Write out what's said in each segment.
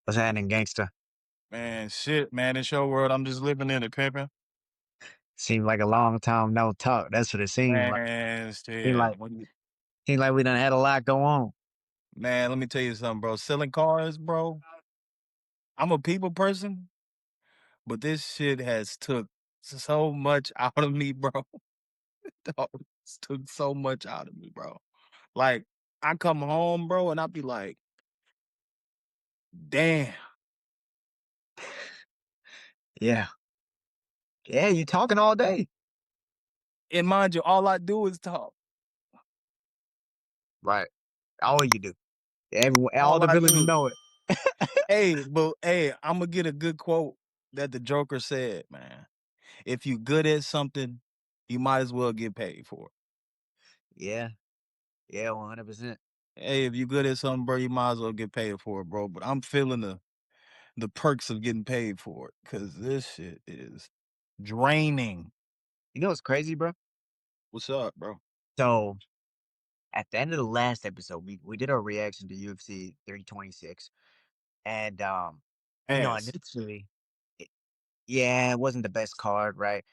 What's happening, gangster? Man, shit, man. It's your world. I'm just living in it, pimping. Seemed like a long time no talk. That's what it seemed like. Man, Seemed shit. like seemed like we done had a lot go on. Man, let me tell you something, bro. Selling cars, bro. I'm a people person, but this shit has took so much out of me, bro. Dog, it's took so much out of me, bro. Like, I come home, bro, and I be like, damn. Yeah. Yeah, you talking all day. And mind you, all I do is talk. Right. All you do. Everyone, all All the I villains do. know it. Hey, I'm gonna get a good quote that the Joker said, man. If you good at something, you might as well get paid for it. Yeah. Yeah, 100%. Hey, if you good at something, bro, you might as well get paid for it, bro. But I'm feeling the perks of getting paid for it because this shit is draining. You know what's crazy, bro? What's up, bro? So at the end of the last episode, we did our reaction to UFC 326. And Ass. initially yeah, it wasn't the best card, right?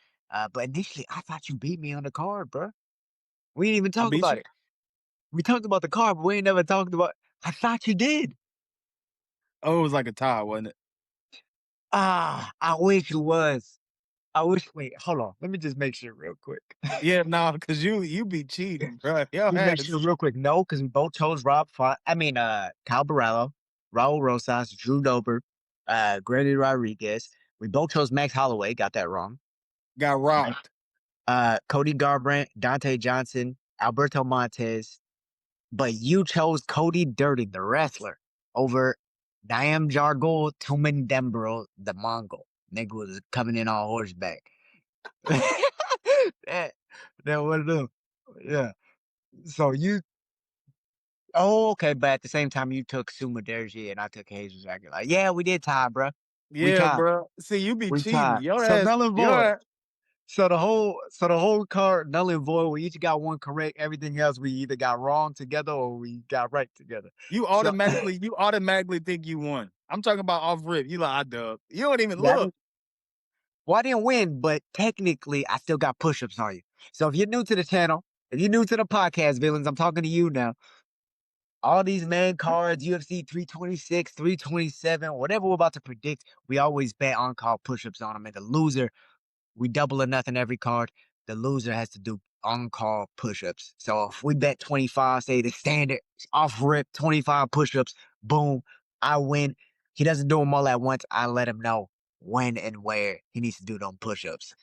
But initially I thought you beat me on the card, bro. We didn't even I talk beat about you? it. We talked about the car, but we ain't never talked about. I thought you did. Oh, it was like a tie, wasn't it? I wish it was. I wish. Wait, hold on. Let me just make sure real quick. Yeah, nah, because you be cheating, bro. Your Just make sure ass. real quick. No, because we both chose Kyle Barallo, Raul Rosas, Drew Dober, Grady Rodriguez. We both chose Max Holloway. Got that wrong. Got rocked. Cody Garbrandt, Dante Johnson, Alberto Montez. But you chose Cody Dirty, the wrestler, over Diam Jargol Tumen Dembro, the Mongol. Nigga was coming in on horseback. that, that one of them. Yeah. So you, oh, okay. But at the same time, you took Suma Derji and I took Jesus Aguilar. Like, yeah, we did tie, bro. We Yeah, tied. bro. See, you be We cheating. tied. So null and Your void. ass. So the whole card null and void. We each got one correct. Everything else we either got wrong together or we got right together. You So automatically think you won. I'm talking about off rip. You like, I dub. You don't even yeah, look. well, I didn't win, but technically I still got push-ups on you. So if you're new to the channel, if you're new to the podcast, villains, I'm talking to you now. All these man cards, UFC 326, 327, whatever we're about to predict, we always bet on call push-ups on them. And the loser, we double or nothing every card. The loser has to do on-call push-ups. So if we bet 25, say the standard off rip, 25 push-ups, boom, I win. He doesn't do them all at once. I let him know when and where he needs to do them push-ups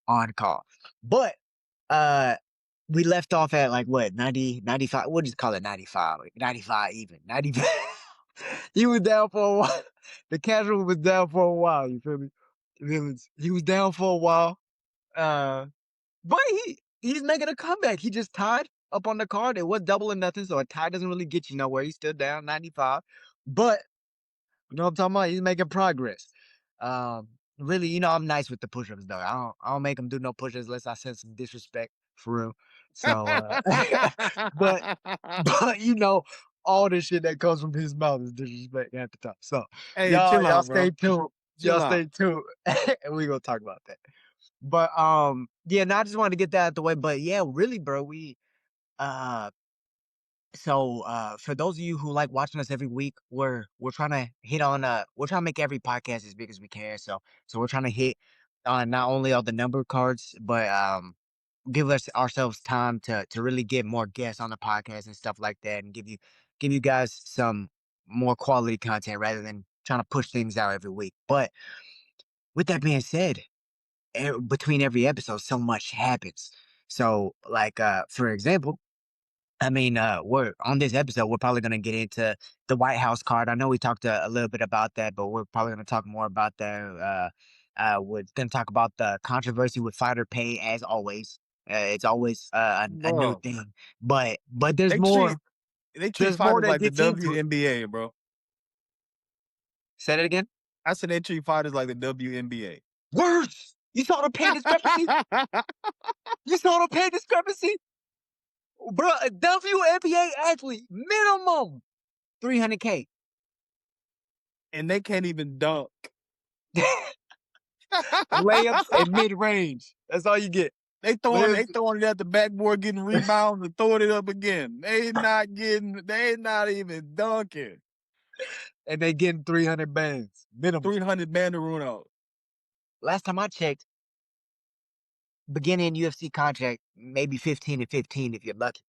on call. But we left off at like what, 90, 95? We'll just call it 95. Like 95 even. 95. He was down for a while. The casual was down for a while, you feel me? He was down for a while. But he's making a comeback. He just tied up on the card. It was double or nothing, so a tie doesn't really get you nowhere. He's still down 95. But you know what I'm talking about? He's making progress. Really, I'm nice with the push-ups though. I don't make him do no push-ups unless I sense some disrespect for real. So but but all the shit that comes from his mouth is disrespect at the top. So Hey, chill y'all out, bro. stay tuned. Y'all Chill out. stay tuned. And we gonna talk about that. But yeah, no, I just wanted to get that out the way. But yeah, really, bro, we uh for those of you who like watching us every week, we're trying to hit on we're trying to make every podcast as big as we can. So we're trying to hit on not only all the number cards, but give ourselves time to really get more guests on the podcast and stuff like that, and give you guys some more quality content rather than trying to push things out every week. But with that being said, between every episode, so much happens. So, like, for example, I mean, we're on this episode, we're probably going to get into the White House card. I know we talked a little bit about that, but we're probably going to talk more about that. We're going to talk about the controversy with fighter pay, as always. It's always a new Bro. thing, but there's They more. treat they treat There's more fighters that like the gets into it. WNBA, bro. Say that again. I said they treat fighters like the WNBA. Worse. You saw the pay discrepancy. You saw the pay discrepancy. Bro, a WNBA athlete, minimum $300K. and they can't even dunk. Layups and mid-range. That's all you get. They throwing it at the backboard, getting rebounds and throwing it up again. They not even dunking. And they getting 300 bands minimum. 300 banderuno. Last time I checked, beginning UFC contract, maybe 15 and 15 if you're lucky.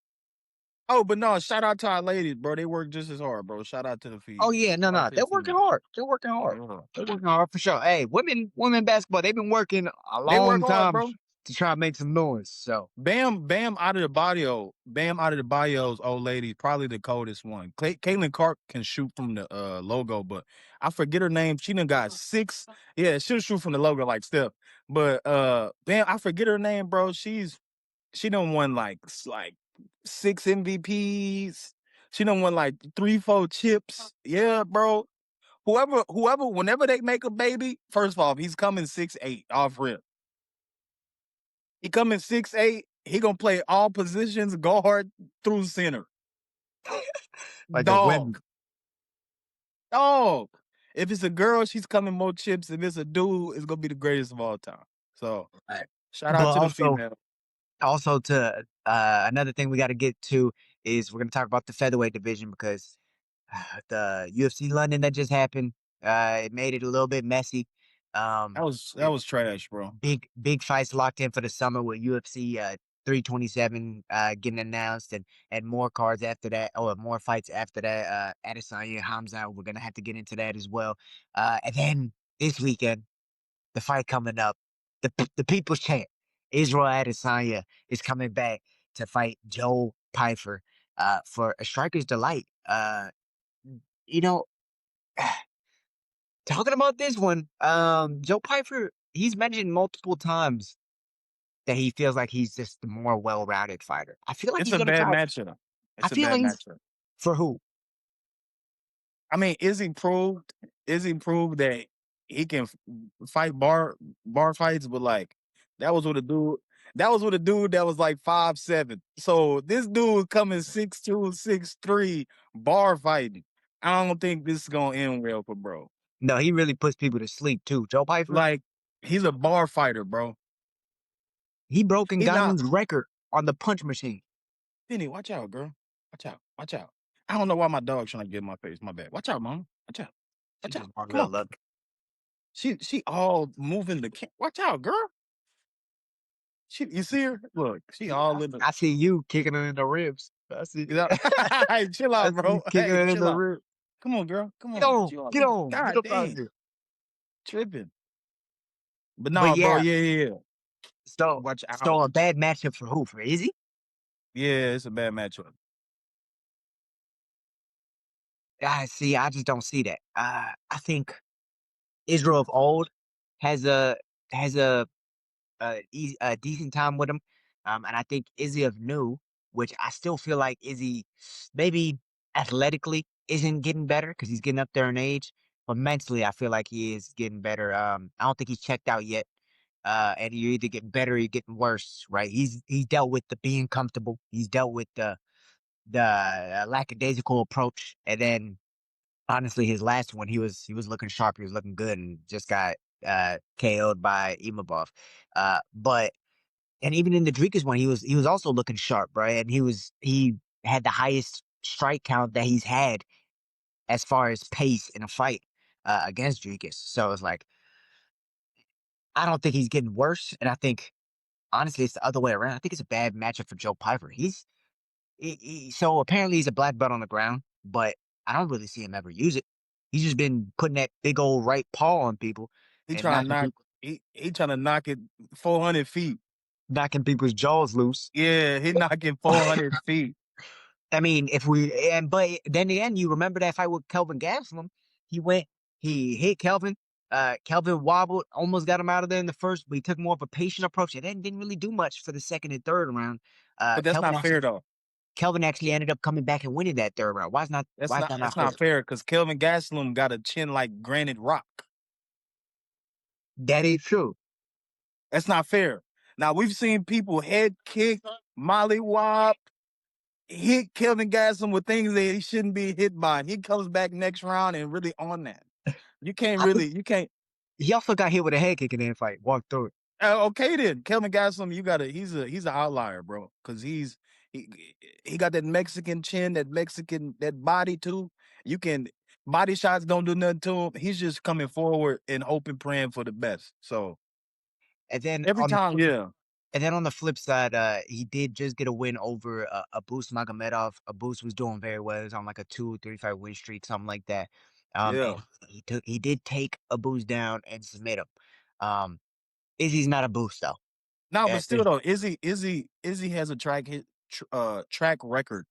Oh, but no, shout out to our ladies, bro. They work just as hard, bro. Shout out to the feed. Oh yeah, no, they're working hard. They're working hard. They're working hard for sure. Hey, women basketball, they've been working a long time bro. to try to make some noise. So Bam out of the barrios, old lady, probably the coldest one. Caitlin Clark can shoot from the logo, but I forget her name. She done got 6. Yeah, she'll shoot from the logo like Steph. But Bam, I forget her name, bro. She done won like 6 MVPs. She done won like 3-4 chips. Yeah, bro. Whoever, whenever they make a baby, first of all, he's coming 6'8" off rip. He coming 6'8". He gonna play all positions, guard through center. like Dog. If it's a girl, she's coming more chips. If it's a dude, it's gonna be the greatest of all time. So shout out to the female. Also, to another thing we got to get to is we're gonna talk about the featherweight division because the UFC London that just happened, it made it a little bit messy. That was trash, bro. Big fights locked in for the summer with UFC 327 getting announced and more cards after that, or more fights after that. Adesanya, Hamza, we're gonna have to get into that as well. And then this weekend, the fight coming up, the People's Champ, Israel Adesanya is coming back to fight Joe Pyfer for a striker's delight. You know, talking about this one, Joe Pyfer, he's mentioned multiple times that he feels like he's just the more well-rounded fighter. I feel like it's he's a gonna bad try. matchup. I feel like for who? I mean, Izzy proved that he can fight bar fights, but like that was with a dude that was like 5'7". So this dude coming 6'2", 6'3", bar fighting. I don't think this is gonna end well for bro. No, he really puts people to sleep too. Joe Pyfer, like he's a bar fighter, bro. He broke Ngannou's record on the punch machine. Penny, watch out, girl. Watch out. I don't know why my dog's trying to get in my face. My bad. Watch out, mom. Watch out. Come on. She all moving the camera. Watch out, girl. You see her? Look, she all in the. I see you kicking her in the ribs. I see. Hey, chill out, bro. Kicking her in the ribs. Come on, girl. Come on. Get on. God get up damn. out here. Tripping. But no, bro. Yeah. So, watch out. So a bad matchup for who? For Izzy? Yeah, it's a bad matchup. I see. I just don't see that. I think Israel of old has a decent time with him, and I think Izzy of new, which I still feel like Izzy maybe athletically isn't getting better because he's getting up there in age, but mentally I feel like he is getting better. I don't think he's checked out yet. And you're either getting better or you're getting worse, right? He's dealt with the being comfortable. He's dealt with the lackadaisical approach, and then honestly, his last one, he was looking sharp. He was looking good, and just got KO'd by Evloev. And even in the Dricus one, he was also looking sharp, right? And he had the highest strike count that he's had as far as pace in a fight against Dricus. So it's like, I don't think he's getting worse, and I think honestly it's the other way around. I think it's a bad matchup for Joe Pyfer. So apparently he's a black belt on the ground, but I don't really see him ever use it. He's just been putting that big old right paw on people. He trying to knock it 400 feet. Knocking people's jaws loose. Yeah, he knocking 400 feet. I mean, but then again, you remember that fight with Kelvin Gastelum? He hit Kelvin. Kelvin wobbled, almost got him out of there in the first, but he took more of a patient approach and then didn't really do much for the second and third round. But that's not fair though. Kelvin actually ended up coming back and winning that third round. That's not fair because Kelvin Gastelum got a chin like granite rock. That is true. That's not fair. Now we've seen people head kick, mollywop, hit Kelvin Gastelum with things that he shouldn't be hit by. He comes back next round and really on that. You can't really, you can't. He also got hit with a head kick in that fight. Walked through it. Okay then, Kelvin Gastelum, you gotta. He's an outlier, bro, because he he got that Mexican chin, that body too. You can body shots don't do nothing to him. He's just coming forward and hoping, praying for the best. So And then every on the time, yeah, And then on the flip side, he did just get a win over Abus Magomedov. Abus was doing very well. He was on like a 2, 3 fight win streak, something like that. yeah. And he did take Abus down and submit him. Izzy's not Abus though. No, but And still though, Izzy has a track record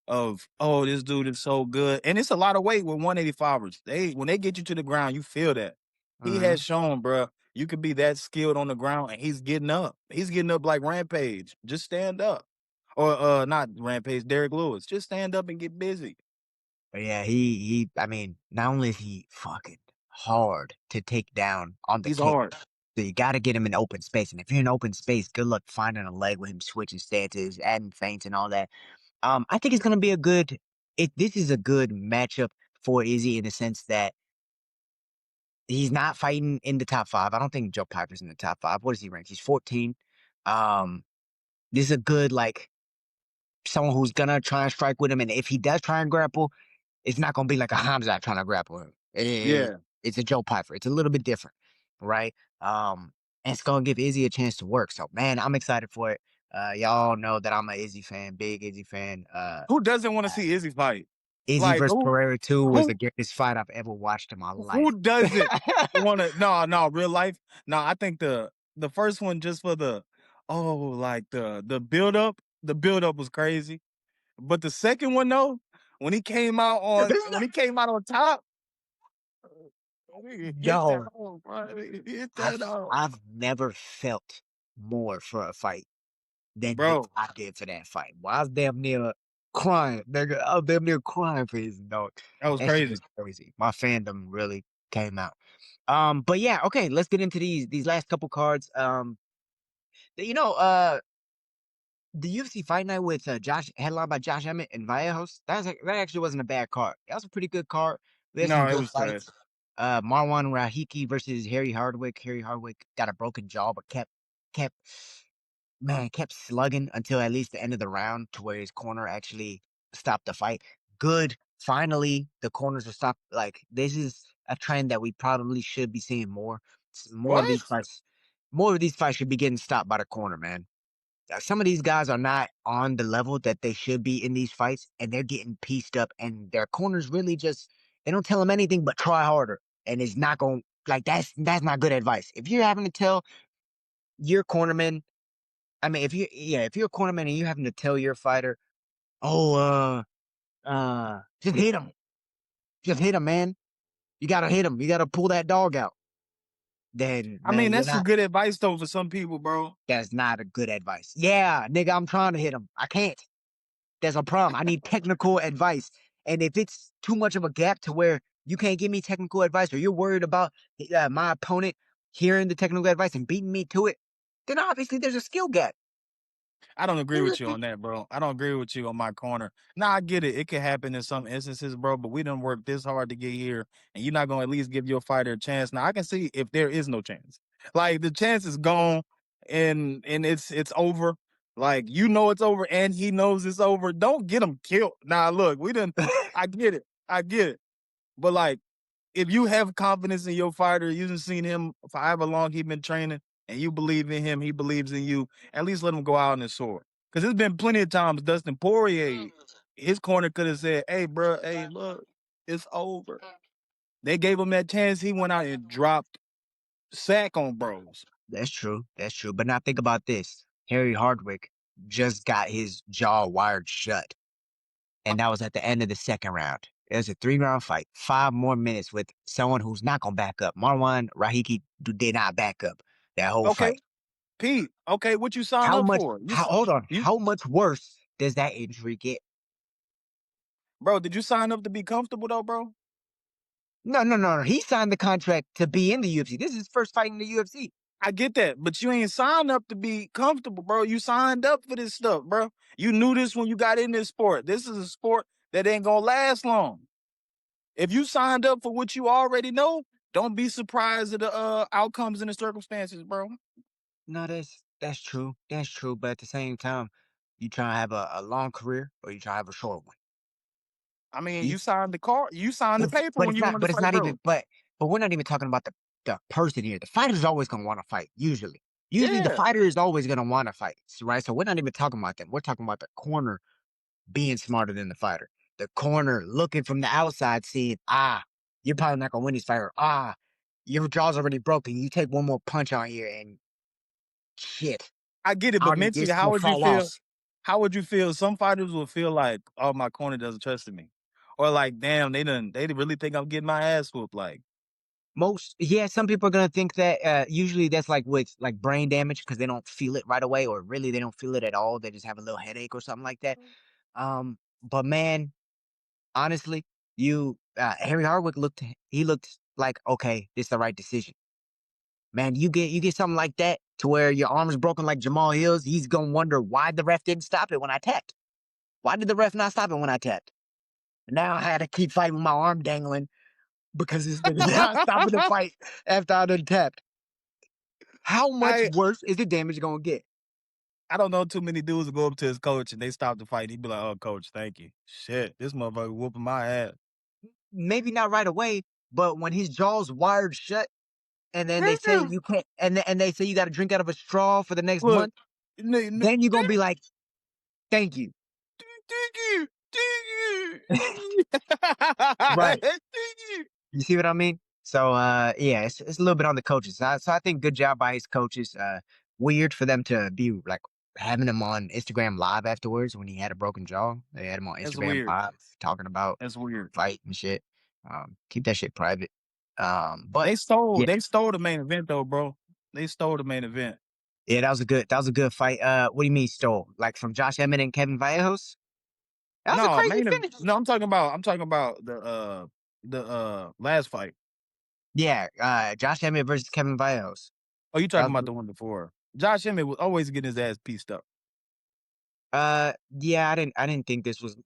of, oh, this dude is so good, and it's a lot of weight with 185ers. When they get you to the ground, you feel that. He has shown, bro, you could be that skilled on the ground, and he's getting up. He's getting up like Rampage. Just stand up, or not Rampage, Derek Lewis. Just stand up and get busy. But yeah, I mean, not only is he fucking hard to take down on the He's kick, hard. so you got to get him in open space. And if you're in open space, good luck finding a leg with him switching stances, adding feints, and all that. I think it's gonna be this is a good matchup for Izzy in the sense that he's not fighting in the top 5. I don't think Joe Pyfer's in the top 5. What is he ranked? He's 14. Um, this is a good, like, someone who's gonna try and strike with him, and if he does try and grapple, it's not gonna be like a Hamza trying to grapple him. Yeah. It's a Joe Pyfer. It's a little bit different, right? And it's gonna give Izzy a chance to work. So, man, I'm excited for it. Y'all know that I'm an Izzy fan, big Izzy fan. Who doesn't want to see Izzy fight? Izzy Like versus Pereira 2 was the who greatest fight I've ever watched in my life. who doesn't want to? No, real life. No, I think the first one just for the like the build up. The build up was crazy, but the second one though, when he came out on top, he hit that Yo, home, bro. He hit that home, I've never felt more for a fight than what bro. I did for that fight. Well, I was damn near crying, nigga. I was damn near crying for his dog. That was That shit crazy. was crazy. My fandom really came out. But yeah, okay, let's get into these last couple cards. You know, the UFC Fight Night with headlined by Josh Emmett and Vallejos. That actually wasn't a bad card. That was a pretty good card. We had some No, it good was trash. fights. Marwan Rahiki versus Harry Hardwick. Harry Hardwick got a broken jaw, but kept slugging until at least the end of the round, to where his corner actually stopped the fight. Good. Finally, the corners are stopped. Like, this is a trend that we probably should be seeing more. More of What? these fights. More of these fights should be getting stopped by the corner, man. Some of these guys are not on the level that they should be in these fights, and they're getting pieced up, and their corners really they don't tell them anything but try harder. And it's not going, like, that's not good advice. If you're having to tell your cornerman, I mean, if you're a cornerman and you're having to tell your fighter, oh, just hit him, man. You gotta hit him. You gotta pull that dog out. Then, I mean, man, that's some good advice though for some people, bro. that's not a good advice. Yeah, nigga, I'm trying to hit him. I can't. There's a problem. I need technical advice. And if it's too much of a gap to where you can't give me technical advice, or you're worried about my opponent hearing the technical advice and beating me to it, then obviously there's a skill gap. I don't agree with you on that, bro. I don't agree with you on my corner. Nah, I get it. It could happen in some instances, bro, but we done worked this hard to get here, and you're not going to at least give your fighter a chance. Now, I can see if there is no chance. Like, the chance is gone, and it's over. Like, you know it's over, and he knows it's over. Don't get him killed. Nah, look, I get it. I get it. But, like, if you have confidence in your fighter, you've seen him for however long he's been training, and you believe in him, he believes in you, at least let him go out on his sword. Because there's been plenty of times Dustin Poirier, his corner could have said, hey, bro, hey, look, it's over. They gave him that chance. He went out and dropped sack on bros. That's true. That's true. But now think about this. Harry Hardwick just got his jaw wired shut. And that was at the end of the second round. It was a 3-round fight. 5 more minutes with someone who's not going to back up. Marwan Rahiki did not back up that whole Okay, fight. Pete, okay, what you signed up for? Hold on. You, How much worse does that injury get? bro, did you sign up to be comfortable, though, bro? No. He signed the contract to be in the UFC. This is his first fight in the UFC. I get that, but you ain't signed up to be comfortable, bro. You signed up for this stuff, bro. You knew this when you got in this sport. This is a sport that ain't gonna last long. If you signed up for what you already know, Don't be surprised at the outcomes and the circumstances, bro. No, that's true. That's true. But at the same time, you trying to have a long career or you trying to have a short one. I mean, You, you signed the card, you signed the paper but when it's you not. wanted But to it's fight not pro. even. But we're not even talking about the person here. The fighter's always gonna want to fight. Usually the Yeah, fighter is always gonna want to fight. Right. So we're not even talking about them. We're talking about the corner being smarter than the fighter. The corner looking from the outside, seeing you're probably not gonna win this fight. Or, your jaw's already broken. You take one more punch on here and shit. I get it, but mentally, This how will would you fall feel? off. How would you feel? Some fighters will feel like, oh, my corner doesn't trust me, or like, damn, they really think I'm getting my ass whooped. Like, Some people are gonna think that usually that's like with like brain damage because they don't feel it right away, or really they don't feel it at all. They just have a little headache or something like that. But man, honestly, Harry Hardwick looked like, okay, this is the right decision. Man, you get something like that to where your arm is broken like Jamal Hill's, he's gonna wonder why the ref didn't stop it when I tapped. Why did the ref not stop it when I tapped? Now I had to keep fighting with my arm dangling because this nigga's not stopping the fight after I done tapped. How much I worse is the damage gonna get? I don't know too many dudes who go up to his coach and they stop the fight. He'd be like, "Oh, coach, thank you." Shit, this motherfucker whooping my ass. Maybe not right away, but when his jaw's wired shut, and then they say Damn. you can't, and they say you got to drink out of a straw for the next Look, month, then you're gonna be like, "Thank you." thank you, Right. thank you. You see what I mean? So yeah, it's a little bit on the coaches side. So I think good job by his coaches. Weird for them to be like having him on Instagram live afterwards when he had a broken jaw. They had him on That's Instagram weird. live talking about That's weird. fight and shit. Keep that shit private. But They stole. yeah, They stole the main event though, bro. They stole the main event. yeah, that was a good fight. What do you mean stole? Like from Josh Emmett and Kevin Vallejos? That was a No, crazy finish. no, I'm talking about the last fight. Yeah, Josh Emmett versus Kevin Vallejos. Oh, you That talking about was the one before. Josh Emmett was always getting his ass pieced up. yeah, I didn't think this was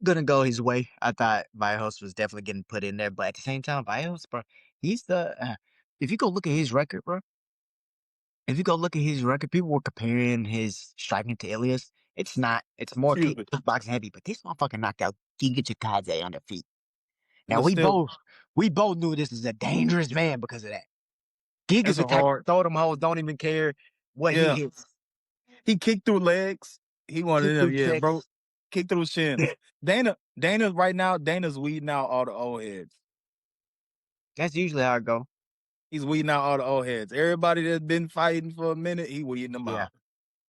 gonna go his way. I thought Vallejos was definitely getting put in there, but at the same time, Vallejos, bro, he's the if you go look at his record, bro, if you go look at his record, people were comparing his striking to Ilias. It's not. It's more Excuse me. kickboxing heavy, but this motherfucker knocked out Giga Chikadze on the feet. Now But we still, both knew this is a dangerous man because of that. Giga's that's the a type to hard. throw them hoes, don't even care what he Yeah, hits. he kicked through legs. He wanted Kick them. through Yeah, bro. checks. Kick through shins. Dana right now, Dana's weeding out all the old heads. That's usually how it go. He's weeding out all the old heads. Everybody that's been fighting for a minute, he weeding them Yeah. out.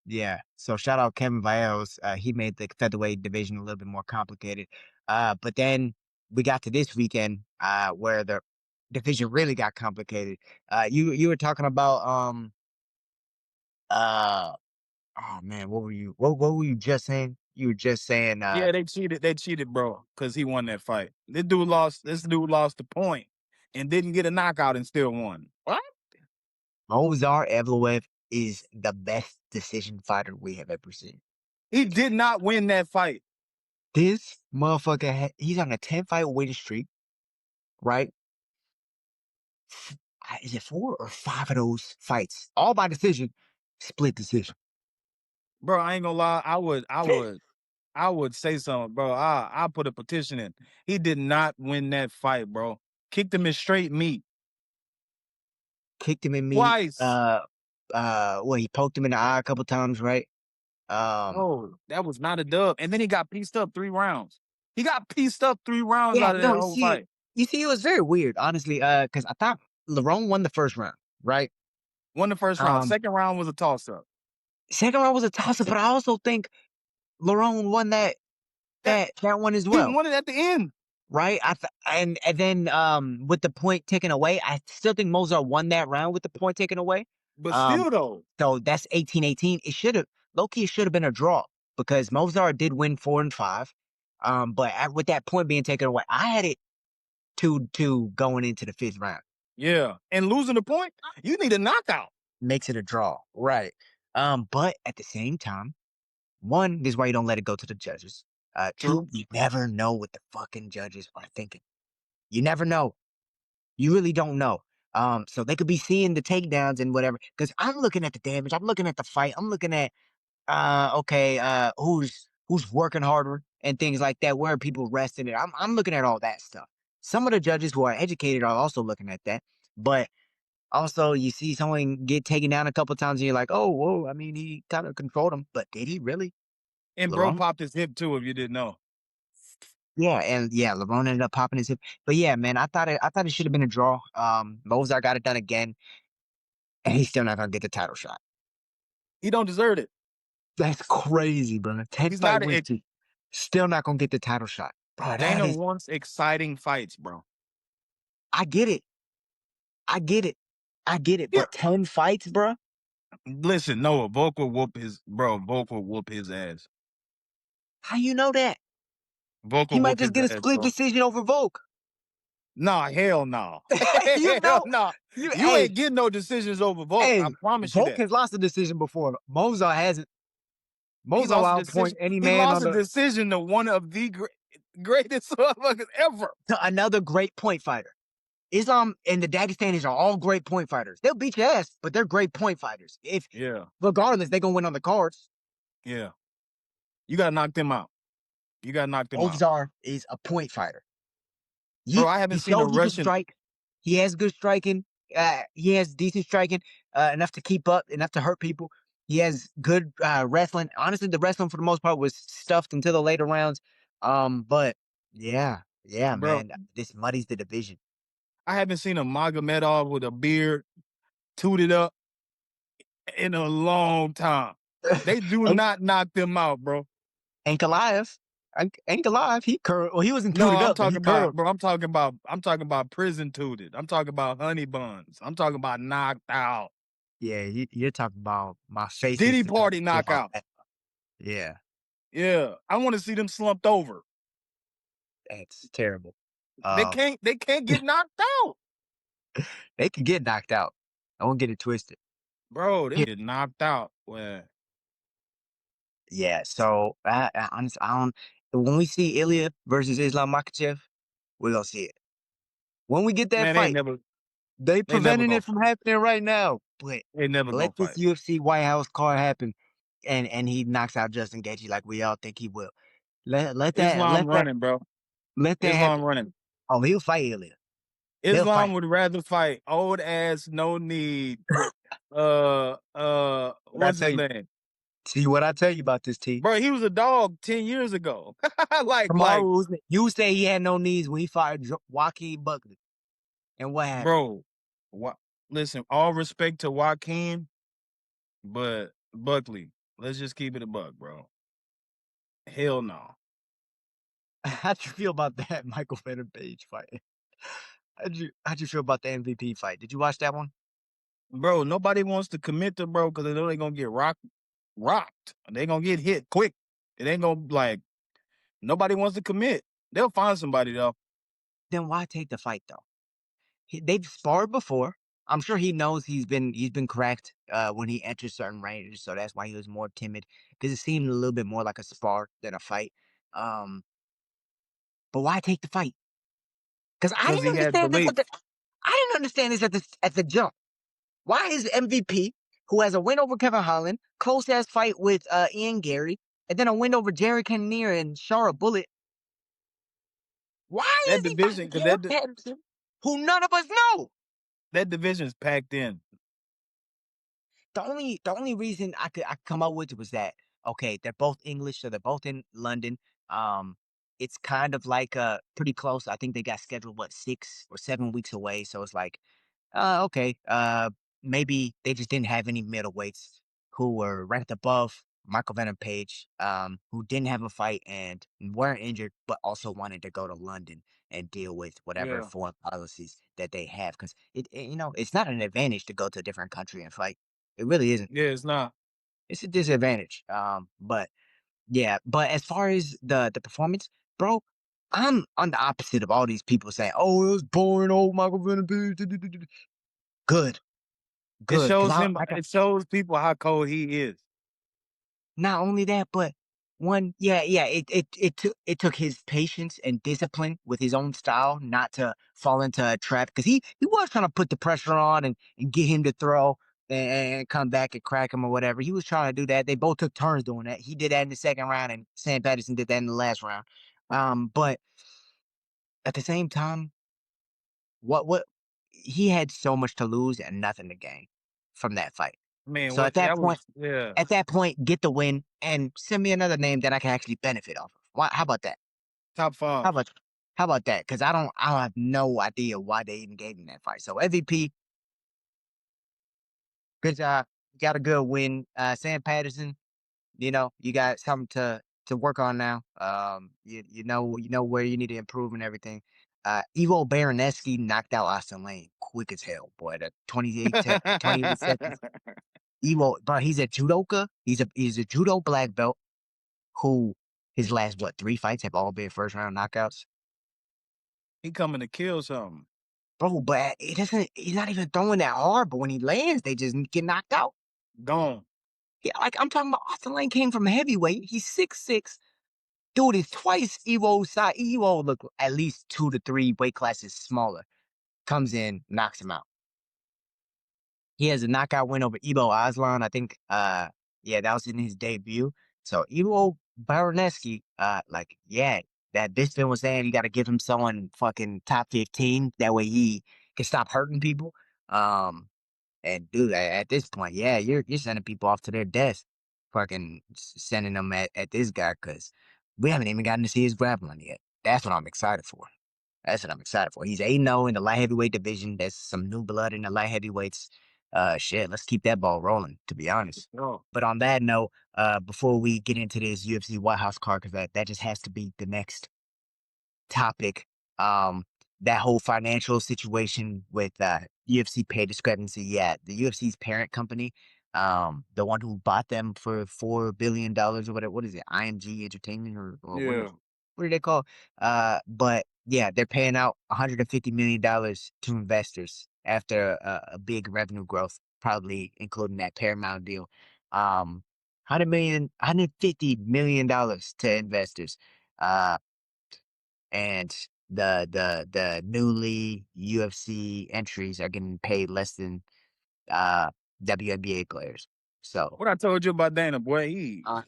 Yeah. So shout out Kevin Vallejos. He made the featherweight division a little bit more complicated. But then we got to this weekend, where the division really got complicated. You were talking about uh oh man, what were you just saying? You were just saying Yeah, they cheated. They cheated, bro, because he won that fight. This dude lost. This dude lost the point and didn't get a knockout and still won. What? Mozar Evloev is the best decision fighter we have ever seen. He did not win that fight. This motherfucker, he's on a 10-fight winning streak, right? Is it 4 or 5 of those fights, all by decision, split decision? Bro, I ain't gonna lie. I would say something, bro. I put a petition in. He did not win that fight, bro. Kicked him in straight meat Kicked him in meat. twice. He poked him in the eye a couple times, right? Um, Oh, that was not a dub. And then he got pieced up 3 rounds. He got pieced up 3 rounds yeah, out of that no, whole fight. you see, it was very weird, honestly, because I thought Lerone won the first round, right? Won the first round. Um, Second round was a toss up. Second round was a toss-up, but I also think Lerone won that That that one as he well. won it at the end. Right? And then with the point taken away, I still think Mozart won that round with the point taken away. But Um, still though, so that's 18-18. It should have low-key, it should have been a draw because Mozart did win 4 and 5. But with that point being taken away, I had it 2-2 going into the fifth round. yeah. And losing the point, you need a knockout. Makes it a draw. Right. But at the same time, one, this is why you don't let it go to the judges. True. Two, you never know what the fucking judges are thinking. You never know. You really don't know. So they could be seeing the takedowns and whatever. Because I'm looking at the damage. I'm looking at the fight. I'm looking at okay, who's working harder and things like that. Where are people resting it? I'm looking at all that stuff. Some of the judges who are educated are also looking at that, but also you see someone get taken down a couple times and you're like, oh, whoa. I mean, he kind of controlled him, but did he really? And bro LeBron? popped his hip too, if you didn't know. Yeah, and yeah, LeBron ended up popping his hip. But yeah, man, I thought it should have been a draw. Mozart got it done again, and he's still not gonna get the title shot. He don't deserve it. That's crazy, bro. 10 He's fight not win streak. Still not gonna get the title shot. Bro, that Dana is wants exciting fights, bro. I get it. I get it. I get it. Yeah. But 10 fights, bro? Listen, Noah, Volk will whoop his ass. How you know that? Volk He will might whoop just his get a ass, split bro. decision over Volk. Nah, hell no. You Hell know, no. You hey, ain't getting no decisions over Volk. I hey, promise you Volk that. has lost a decision before. Mozart hasn't. He Mozart will lost a outpoint decision. any He man lost on a the decision to one of the greatest motherfuckers ever. to another great point fighter. Islam and the Dagestanis are all great point fighters. They'll beat your ass, but they're great point fighters. If Yeah, regardless, they're gonna win on the cards. yeah. You gotta knock them out. You gotta knock them out. Ozar is a point fighter. Bro, He I he haven't seen a showed he can Russian. strike. He has good striking. He has decent striking, enough to keep up, enough to hurt people. He has good wrestling. Honestly, the wrestling for the most part was stuffed until the later rounds. But yeah, Bro, man, this muddies the division. I haven't seen a Magomedov with a beard tooted up in a long time. They do Ain't not knock them out, bro. Ankalaev, Ankalaev, he curled. Well, he wasn't No, tooted I'm up, but he talking about, curled. bro. I'm talking about prison tooted. I'm talking about honey buns. I'm talking about knocked out. Yeah, you're talking about my face needs Diddy to turn party to my knockout. back. Yeah, Yeah, I want to see them slumped over. that's terrible. They Um, can't. They can't get knocked out, they could get knocked out. I won't get it twisted. bro. They Yeah, get knocked out. Well, yeah. So I honestly, I don't. When we see Ilia versus Islam Makhachev, we're gonna see it. When we get that man, fight, they they never preventing gonna it from fight. happening right now. But They never let gonna this fight. UFC White House card happen, and he knocks out Justin Gaethje like we all think he will. Let that Islam let that running, bro. let that Islam happen. running. Oh, he'll fight Ilia. He'll Islam fight. would rather fight old ass, no need. What I What's tell his you? name? See what I tell you about this T. Bro, he was a dog 10 years ago. like, Tomorrow, you say he had no knees when he fought Joaquin Buckley, and what happened? bro, what? Listen, all respect to Joaquin, but Buckley, let's just keep it a buck, bro. Hell no. How'd you feel about that Michael Venom Page fight? How'd you feel about the MVP fight? Did you watch that one? Bro, nobody wants to commit to bro because they know they're gonna get rocked. They gonna get hit quick. It ain't gonna like nobody wants to commit. They'll find somebody though. Then why take the fight though? They've sparred before. I'm sure he knows he's been cracked when he enters certain ranges, so that's why he was more timid because it seemed a little bit more like a spar than a fight. Um, but why take the fight? Because I Because didn't he had understand this belief. I didn't understand this at the jump. Why is MVP, who has a win over Kevin Holland, close ass fight with Ian Gary, and then a win over Jerry Kinnear and Shara Bullet? Why That is he division, fighting because Caleb Patterson, who none of us know? that division's packed in. The only reason I could come up with was that okay, they're both English, so they're both in London. Um, it's kind of like pretty close. I think they got scheduled 6 or 7 weeks away, so it's like okay. Maybe they just didn't have any middleweights who were ranked above Michael Venom Page, who didn't have a fight and weren't injured, but also wanted to go to London and deal with whatever Yeah. foreign policies that they have. Because it's not an advantage to go to a different country and fight. It really isn't. Yeah, it's not. It's a disadvantage. But yeah, but as far as the performance, bro, I'm on the opposite of all these people saying, "Oh, it was boring, old Michael Venom Page." Good. It Good, because shows him, it shows people how cold he is. not only that, but It took his patience and discipline with his own style not to fall into a trap, because he was trying to put the pressure on and get him to throw and come back and crack him or whatever. He was trying to do that. They both took turns doing that. He did that in the second round, and Sam Patterson did that in the last round. But at the same time, what he had so much to lose and nothing to gain from that fight. Man, So what that was, yeah. at that point, get the win and send me another name that I can actually benefit off of. How about that? Top How 5. about how about that? Because I don't have no idea why they even gave him that fight. So MVP, good job. You got a good win. Sam Patterson, you got something to work on now. You know where you need to improve and everything. Ivo Baraneski knocked out Austin Lane quick as hell, boy. The 28 seconds. Evo, bro, he's a judoka. He's a judo black belt who his last 3 fights have all been first round knockouts. He coming to kill something. Bro, but he's not even throwing that hard, but when he lands, they just get knocked out. Gone. Yeah, like I'm talking about, Austin Lane came from heavyweight. He's 6'6". Dude is twice Evo's size. Evo look at least 2 to 3 weight classes smaller. Comes in, knocks him out. He has a knockout win over Ibo Aslan. I think, yeah, that was in his debut. So Ivo Baraneski, that Bisping was saying, you got to give him someone fucking top 15. That way he can stop hurting people. And dude, at this point, yeah, you're sending people off to their death, fucking sending them at this guy, because we haven't even gotten to see his grappling yet. That's what I'm excited for. That's what I'm excited for. He's 8-0 in the light heavyweight division. There's some new blood in the light heavyweights. Shit, let's keep that ball rolling, to be honest. Oh. But on that note, before we get into this UFC White House card, because that just has to be the next topic. That whole financial situation with UFC Pay Discrepancy. Yeah, the UFC's parent company, the one who bought them for $4 billion or whatever. What is it? IMG Entertainment or Yeah. what do they call? But yeah, they're paying out $150 million to investors after a big revenue growth, probably including that Paramount deal. $150 million to investors. And the newly UFC entries are getting paid less than WNBA players. So What I told you about Dana, boy, he ah,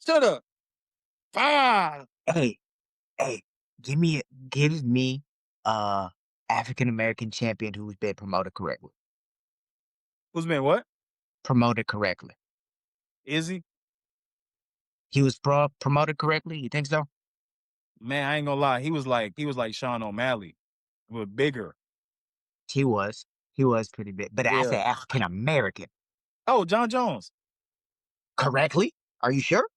shut up. hey, give me African American champion who's been promoted correctly. Who's been what? Promoted correctly. Is he? He was promoted correctly. You think so? Man, I ain't gonna lie. He was like Sean O'Malley, but bigger. He was. He was pretty big. But I Yeah. said African American. Oh, John Jones. Correctly? Are you sure?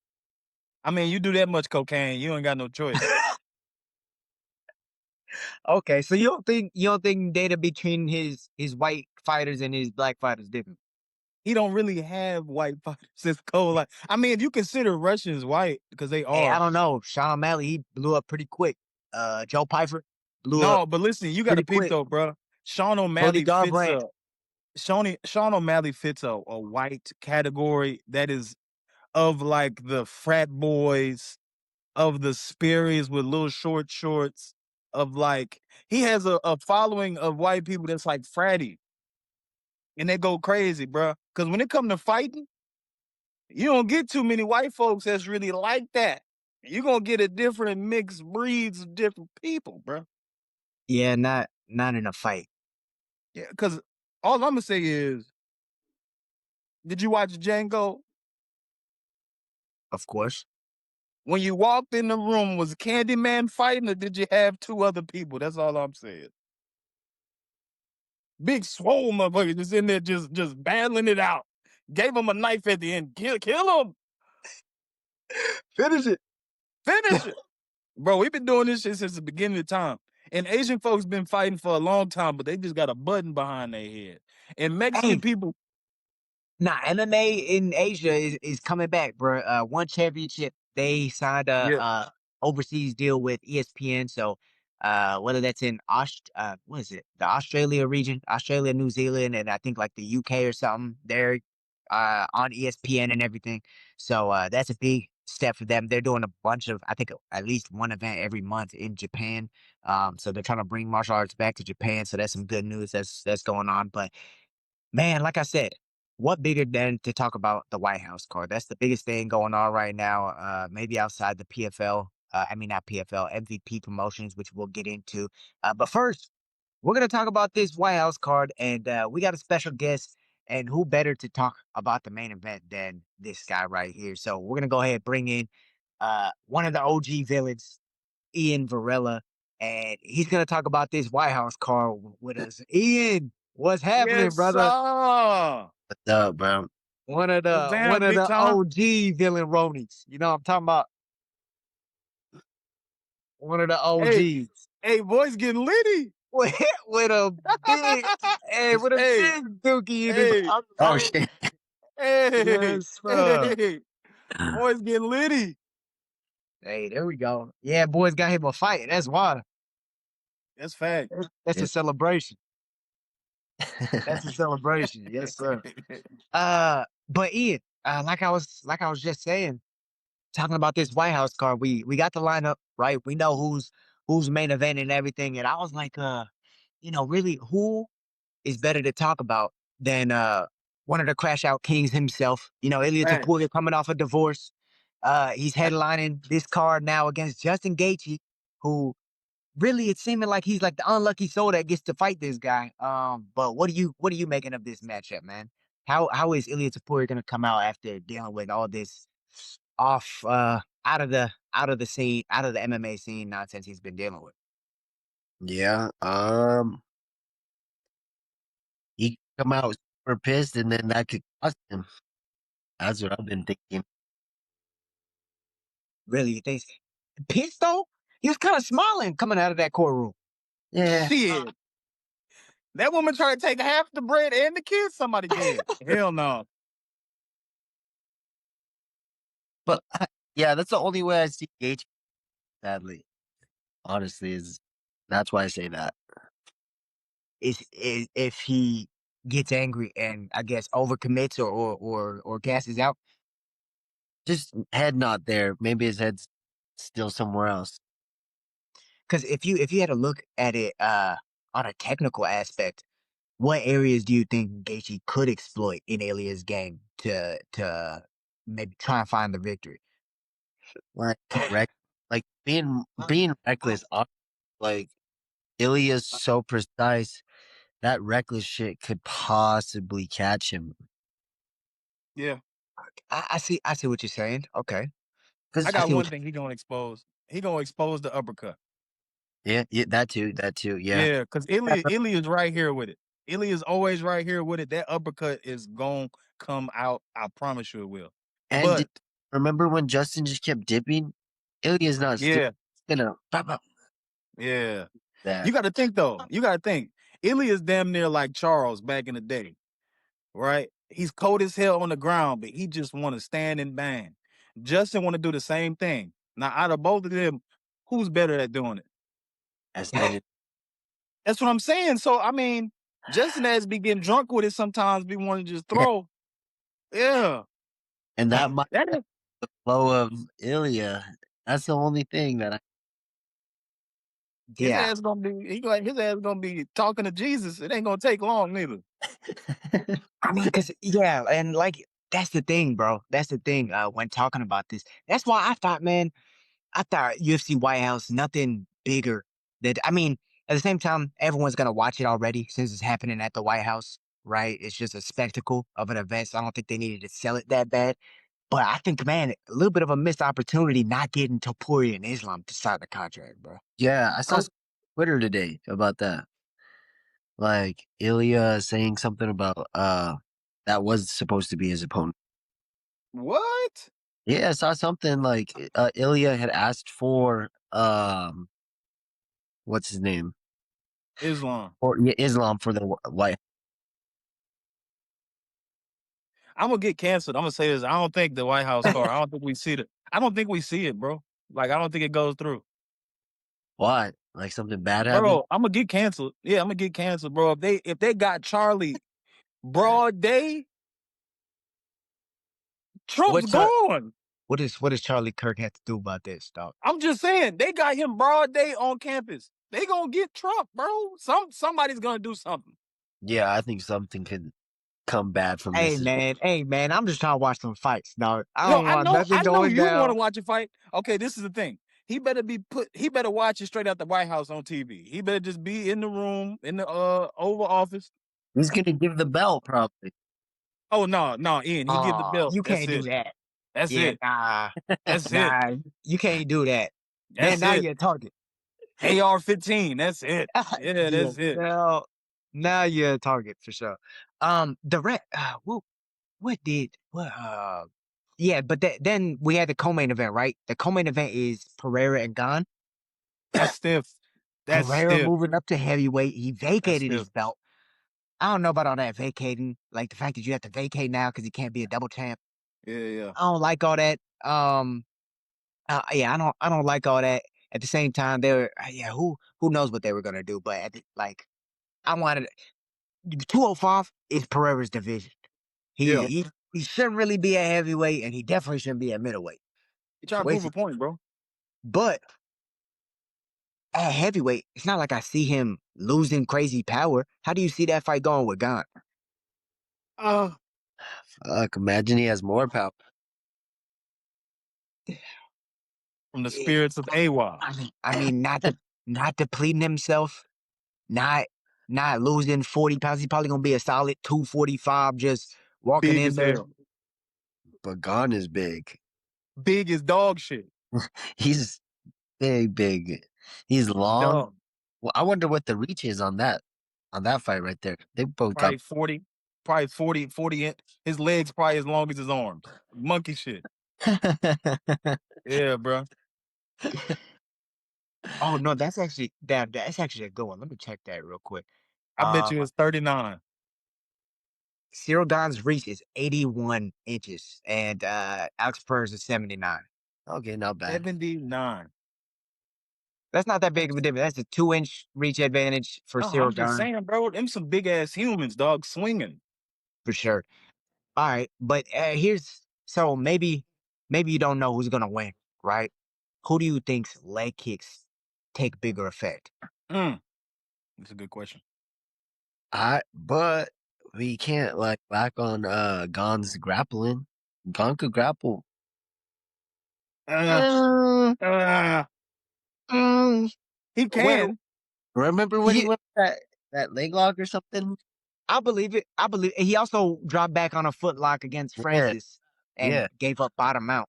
I mean, you do that much cocaine, you ain't got no choice. Okay, so you don't think data between his white fighters and his black fighters different? He don't really have white fighters. It's cold. Like, I mean, if you consider Russians white, because they Hey, are. I don't know. Sean O'Malley, he blew up pretty quick. Joe Pyfer blew up No, but listen, you got to pretty peep quick. though, bro. Sean Cody O'Malley fits Garbrandt. Sean O'Malley fits a white category that is of like the frat boys, of the Sperry's with little short shorts, of like he has a following of white people that's like fratty, and they go crazy, bro. Because when it come to fighting, you don't get too many white folks that's really like that. You're gonna get a different mixed breeds of different people, bro. Yeah, not in a fight, Yeah, because all I'm gonna say is, did you watch Django? of course. When you walked in the room, was Candyman fighting, or did you have 2 other people? That's all I'm saying. Big swole motherfucker just in there just battling it out. Gave him a knife at the end. Kill him. Finish it. Finish it. Bro, we've been doing this shit since the beginning of time. And Asian folks been fighting for a long time, but they just got a button behind their head. And Mexican Hey, people. nah, MMA in Asia is coming back, bro. One championship. They signed Yeah. a overseas deal with ESPN. So whether that's in what is it? The Australia region, Australia, New Zealand, and I think like the UK or something, they're on ESPN and everything. So that's a big step for them. They're doing a bunch of, I think, at least one event every month in Japan. So they're trying to bring martial arts back to Japan. So that's some good news that's going on. But man, like I said, what bigger than to talk about the White House card? That's the biggest thing going on right now. Maybe outside the PFL. I mean, not PFL, MVP promotions, which we'll get into. But first, we're gonna talk about this White House card, and we got a special guest. And who better to talk about the main event than this guy right here? So we're gonna go ahead and bring in one of the OG villains, Iyean Varela, and he's gonna talk about this White House card with us. Iyean, what's happening, Yes, brother? sir. What's up, bro? One of What's the down, big time? OG villain Ronies. You know what I'm talking about? One of the Hey, OGs. hey, boys getting litty. With a big, hey, with a Hey, big dookie in his hey, Oh upper. shit. hey, Yes, sir. hey, boys getting litty. Hey, there we go. Yeah, boys got him a fight. That's why. That's fact. That's Yeah. a celebration. That's a celebration. Yes, sir. But Ian, like I was just saying, talking about this White House card, we got the lineup, right? We know who's main event and everything. And I was like, really, who is better to talk about than one of the crash out kings himself? Ilia Fact. Topuria coming off a divorce. He's headlining this card now against Justin Gaethje, who really it's seeming like he's like the unlucky soul that gets to fight this guy. But what are you making of this matchup, man? How is Ilia Topuria gonna come out after dealing with all this off out of the scene, out of the MMA scene nonsense he's been dealing with? Yeah. He could come out super pissed, and then that could cost him. That's what I've been thinking. Really, you think pissed though? He was kind of smiling coming out of that courtroom. Yeah, Shit. That woman tried to take half the bread and the kids. Somebody did. Hell no. but yeah, that's the only way I see Gage. Sadly, honestly, is that's why I say that. Is if he gets angry and I guess overcommits or gasses out. Just head not there. Maybe his head's still somewhere else. Because if you had to look at it on a technical aspect, what areas do you think Gaethje could exploit in Ilia's game to maybe try and find the victory? Like like being reckless. Like Ilya's so precise. That reckless shit could possibly catch him. Yeah. I see what you're saying. Okay, I Because I got see what. one thing he gonna expose. He gonna expose the uppercut. yeah, that too. Yeah, Yeah, because Ilia is right here with it. Ilia is always right here with it. That uppercut is gonna come out. I promise you it will. and But remember when Justin just kept dipping? Ilya's not still yeah, gonna pop up yeah. You that. gotta think though. You gotta think. Ilia is damn near like Charles back in the day, right? He's cold as hell on the ground, but he just wanna stand and bang. Justin wanna do the same thing. Now, out of both of them, who's better at doing it? At standing. That's what I'm saying. So I mean, Justin has be getting drunk with it sometimes, be wanting to just throw. Yeah. And that might That is, flow of Ilya. That's the only thing that his Yeah, ass gonna be his ass gonna be talking to Jesus. It ain't gonna take long neither. I I mean, cause yeah, and like that's the thing, bro. That's the thing. When talking about this, that's why I thought, man, I thought UFC White House nothing bigger. That I mean, at the same time, everyone's gonna watch it already since it's happening at the White House, right? It's just a spectacle of an event, so I don't think they needed to sell it that bad. But I think, man, a little bit of a missed opportunity not getting Topuria and Islam to sign the contract, bro. yeah, I saw Oh, some Twitter today about that. Like Ilya saying something about that was supposed to be his opponent. What? Yeah, I saw something like Ilya had asked for what's his name? Islam. Or yeah, Islam for the White. I'm gonna get canceled. I'm gonna say this. I don't think the White House car. I don't think we see it. I don't think we see it, bro. Like I don't think it goes through. What? Like something bad happened? Bro, I'm gonna get canceled. Yeah, I'm gonna get canceled, bro. If they got Charlie broad day, Trump's gone. What does Charlie Kirk have to do about this, dog? I'm just saying, they got him broad day on campus. They gonna get Trump, bro. Somebody's gonna do something. Yeah, I think something could come bad from Hey this. man, I'm just trying to watch some fights, dog. I Yo, don't want nothing I know going you want to down. watch a fight. Okay, this is the thing. He better watch it straight out the White House on TV. He better just be in the room, in the Oval Office. He's gonna give the belt probably. Oh no, Ian, he give the belt. You That's can't do it. that. That's Yeah, it. That's it. nah, you can't do that. That's Man, now it. you're a target. AR-15. That's it. Yeah, that's it. Now you're a target for sure. Yeah, but then we had the co-main event, right? The co-main event is Pereira and Gane. That's stiff. That's Pereira stiff. moving up to heavyweight. He vacated his stiff. belt. I don't know about all that vacating, like the fact that you have to vacate now because he can't be a double champ. Yeah. I don't like all that. Yeah, I don't like all that. At the same time, who knows what they were gonna do? But I wanted 205 is Pereira's division. He shouldn't really be at heavyweight, and he definitely shouldn't be at middleweight. You trying to prove a point, bro. But at heavyweight, it's not like I see him losing crazy power. How do you see that fight going with Gane? Fuck, imagine he has more power. From the spirits of AWA. I mean, not depleting himself, not losing 40 pounds. He's probably gonna be a solid 245, just walking Big in as there. hell. But Gane is big. Big as dog shit. He's big. He's long. Dog. Well, I wonder what the reach is on that fight right there. They both Probably got 40 inch. His legs probably as long as his arms. Monkey shit. Yeah, bro. Oh no, that's actually a good one. Let me check that real quick. I bet you it's 39. Ciryl Gane's reach is 81 inches, and Alex Pereira's is 79. Okay, not bad. 79. That's not that big of a difference. That's a 2-inch reach advantage for Ciryl I'm just Gane. saying, bro. Them some big ass humans, dog, swinging. For sure. All right, but maybe you don't know who's gonna win, right? Who do you think's leg kicks take bigger effect? That's a good question. But we can't back on Gane's grappling. Gane could grapple. He can. Remember when he went that leg lock or something? I believe it. He also dropped back on a footlock against Francis and gave up bottom mount.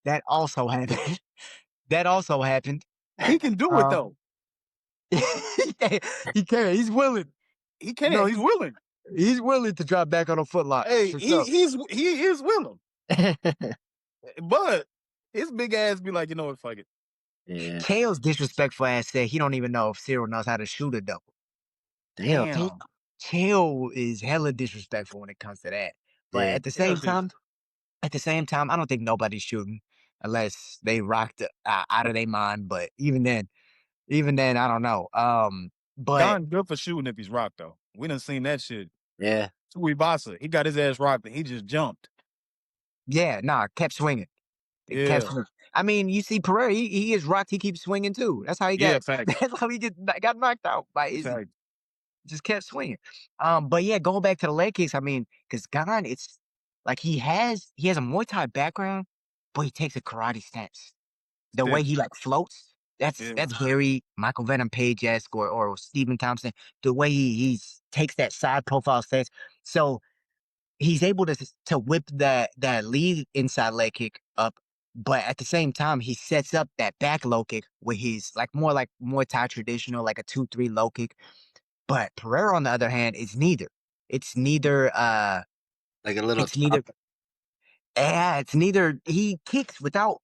That also happened. He can do it though. He can. He's willing. He can. No, he's willing. He's willing to drop back on a footlock. Hey, he is willing. But his big ass be like, you know what, fuck it. Yeah. Chael's disrespectful ass said he don't even know if Ciryl knows how to shoot a double. Damn. Chael is hella disrespectful when it comes to that. But at the same time, I don't think nobody's shooting unless they rocked out of their mind. But even then, I don't know. But Gane's good for shooting if he's rocked though. We done seen that shit. Yeah. Tuivasa, he got his ass rocked and he just jumped. Yeah, kept swinging. I mean, you see Pereira, he is rocked. He keeps swinging too. That's how he got. That's how he got knocked out by Izzy. Just kept swinging. But yeah, going back to the leg kicks. I mean, because Gane, it's like he has a Muay Thai background, but he takes a karate stance. The way he floats, that's very Michael Venom Page-esque or Stephen Thompson. The way he takes that side profile stance, so he's able to whip that lead inside leg kick up. But at the same time, he sets up that back low kick with his more like Muay Thai traditional, like a 2-3 low kick. But Pereira, on the other hand, is neither. It's neither. Like a little. It's neither. Yeah, it's neither. He kicks without.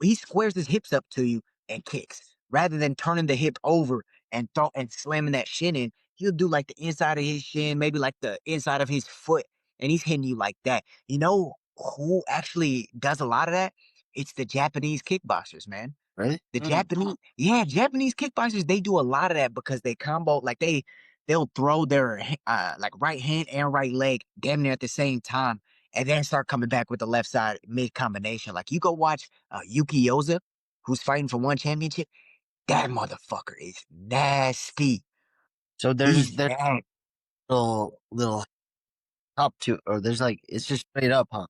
He squares his hips up to you and kicks rather than turning the hip over and slamming that shin in. He'll do like the inside of his shin, maybe like the inside of his foot, and he's hitting you like that. You know who actually does a lot of that? It's the Japanese kickboxers, man. Right? The Japanese kickboxers, they do a lot of that because they combo, they'll throw their right hand and right leg damn near at the same time, and then start coming back with the left side mid combination. Like you go watch Yuki Yoza, who's fighting for one championship. That motherfucker is nasty. So He's there's nasty. little up to, or there's like, it's just straight up, huh?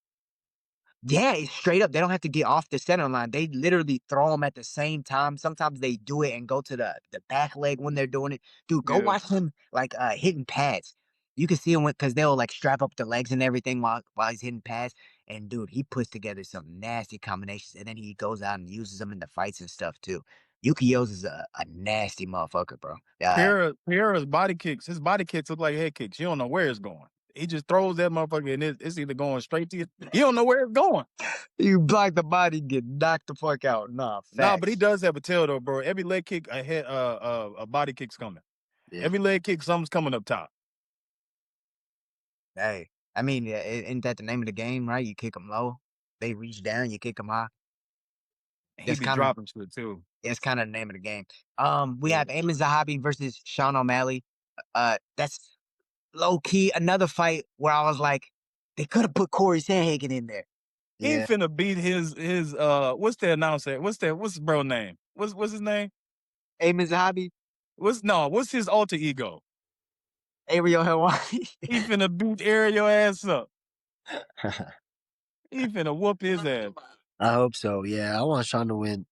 Yeah, it's straight up. They don't have to get off the center line. They literally throw them at the same time. Sometimes they do it and go to the back leg when they're doing it. Dude, go Yeah. watch him like hitting pads. You can see him because they'll like strap up the legs and everything while he's hitting pads. And dude, he puts together some nasty combinations, and then he goes out and uses them in the fights and stuff too. Yuki Yo's is a nasty motherfucker, bro. Pereira's body kicks, his body kicks look like head kicks. You don't know where it's going. He just throws that motherfucker and it's either going straight to you. You don't know where it's going. You block the body, get knocked the fuck out. Nah, facts. Nah, but he does have a tail though, bro. Every leg kick, a body kick's coming. Yeah. Every leg kick, something's coming up top. Hey, I mean, isn't that the name of the game, right? You kick them low, they reach down, you kick them high. He That's be kind of dropping shit too. it's kind of the name of the game. We Yeah. have Amin Zahabi versus Sean O'Malley. That's low key another fight where I was like, they could have put Cory Sandhagen in there. He Yeah. finna beat his what's the announcer? What's his bro name? What's his name? Amin Zahabi, What's his alter ego? Ariel Helwani. He finna beat your ass up. He finna whoop his ass. I hope so. Yeah, I want Sean to win.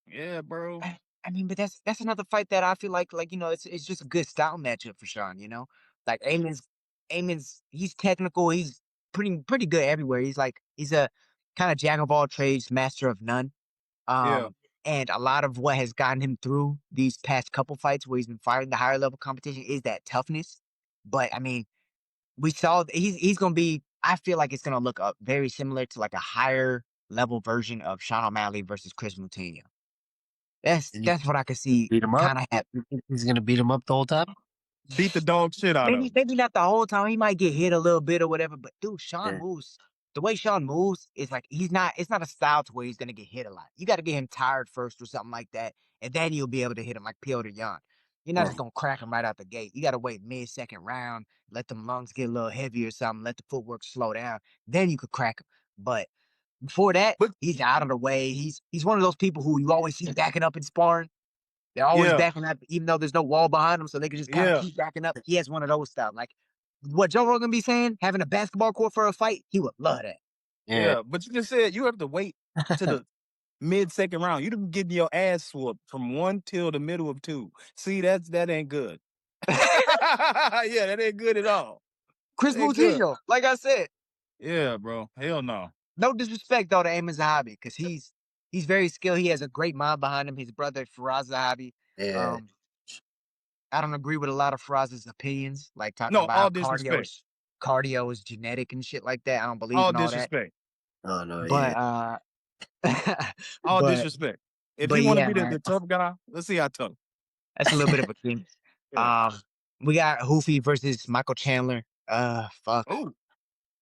Yeah, bro. I mean, but that's another fight that I feel like it's just a good style matchup for Sean. Like Amin's he's technical. He's pretty good everywhere. He's a kind of jack of all trades, master of none. Yeah. And a lot of what has gotten him through these past couple fights where he's been fighting the higher level competition is that toughness. But I mean, we saw he's gonna be. I feel like it's gonna look very similar to like a higher level version of Sean O'Malley versus Chris Moutinho. And That's what I could see beat him up. kind of happen. He's gonna beat him up the whole time. Beat the dog shit out of him. Maybe not the whole time. He might get hit a little bit or whatever. But dude, Sean Yeah. moves. The way Sean moves is like it's not a style to where he's gonna get hit a lot. You got to get him tired first or something like that, and then you'll be able to hit him like Petr Yan. You're not Yeah. just gonna crack him right out the gate. You got to wait mid-second round, let them lungs get a little heavier or something, let the footwork slow down. Then you could crack him. But before that, But- he's out of the way. He's one of those people who you always see backing up in sparring. They're always Yeah. backing up, even though there's no wall behind them, so they can just kind of Yeah. keep backing up. He has one of those styles. Like what Joe Rogan be saying, having a basketball court for a fight, he would love that. Yeah. But you just said you have to wait to the mid-second round. You done getting your ass whooped from 1 till the middle of 2. See, that ain't good. Yeah, that ain't good at all. Chris Ain't good. Moutinho, like I said, Yeah, bro. Hell no. no disrespect though to Amin Zahabi, because he's very skilled. He has a great mind behind him. His brother Faraz Zahabi. Yeah. I don't agree with a lot of Faraz's opinions, like talking No, about all how disrespect. cardio is genetic and shit like that. I don't believe All in all that. disrespect. Oh no. But All but- disrespect. If but you want to yeah, be man. the tough guy, let's see how tough. That's a little bit of a thing. Yeah. We got Hoofy versus Michael Chandler. Fuck. Oh,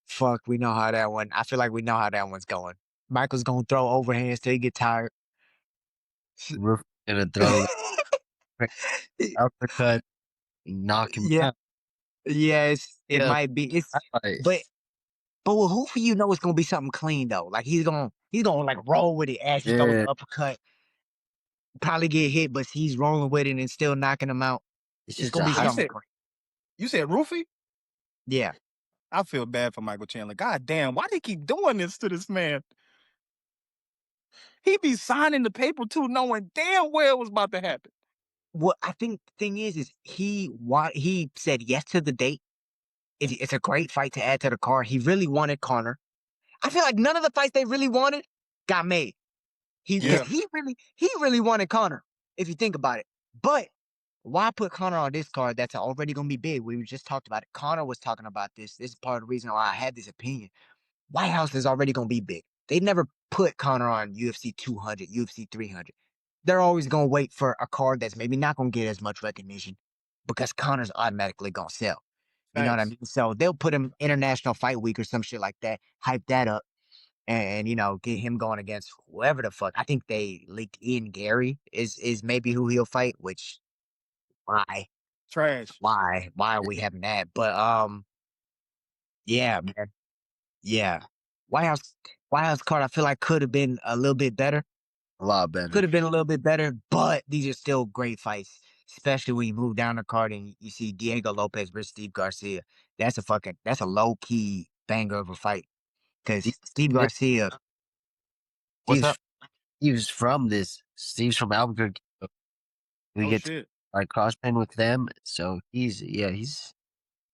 Fuck, we know how that one. I feel like we know how that one's going. Michael's gonna throw overhands till he get tired. We're gonna throw uppercut, knock him Yeah. out. Yes, it Yeah. might be. It's Right. but with Hoofy, it's gonna be something clean though. Like he's gonna like roll with it as he throws Yeah. the uppercut. Probably get hit, but he's rolling with it and still knocking him out. It's It's just gonna a be high. something clean. you said Ruffy? Yeah. I feel bad for Michael Chandler. God damn, why they keep doing this to this man? He be signing the paper too, knowing damn well it was about to happen. What I think the thing is he said yes to the date. It's a great fight to add to the card. He really wanted Conor. I feel like none of the fights they really wanted got made. He really wanted Conor, if you think about it. But why put Conor on this card that's already gonna be big? We just talked about it. Conor was talking about this. This is part of the reason why I had this opinion. White House is already gonna be big. They never put Conor on UFC 200, UFC 300. They're always gonna wait for a card that's maybe not gonna get as much recognition because Conor's automatically gonna sell. You know what I Thanks. mean? So they'll put him International Fight Week or some shit like that, hype that up, and get him going against whoever the fuck. I think they leaked Ian Gary is maybe who he'll fight. Which why Trash. are we having that? But yeah, man. Yeah. White House card, I feel like could have been a little bit better. A lot better. Could have been a little bit better, but these are still great fights, especially when you move down the card and you see Diego Lopes versus Steve Garcia. That's a low key banger of a fight because Steve Garcia, What's up? Steve's from Steve's from Albuquerque. So we Oh get shit. to cross train with them, so he's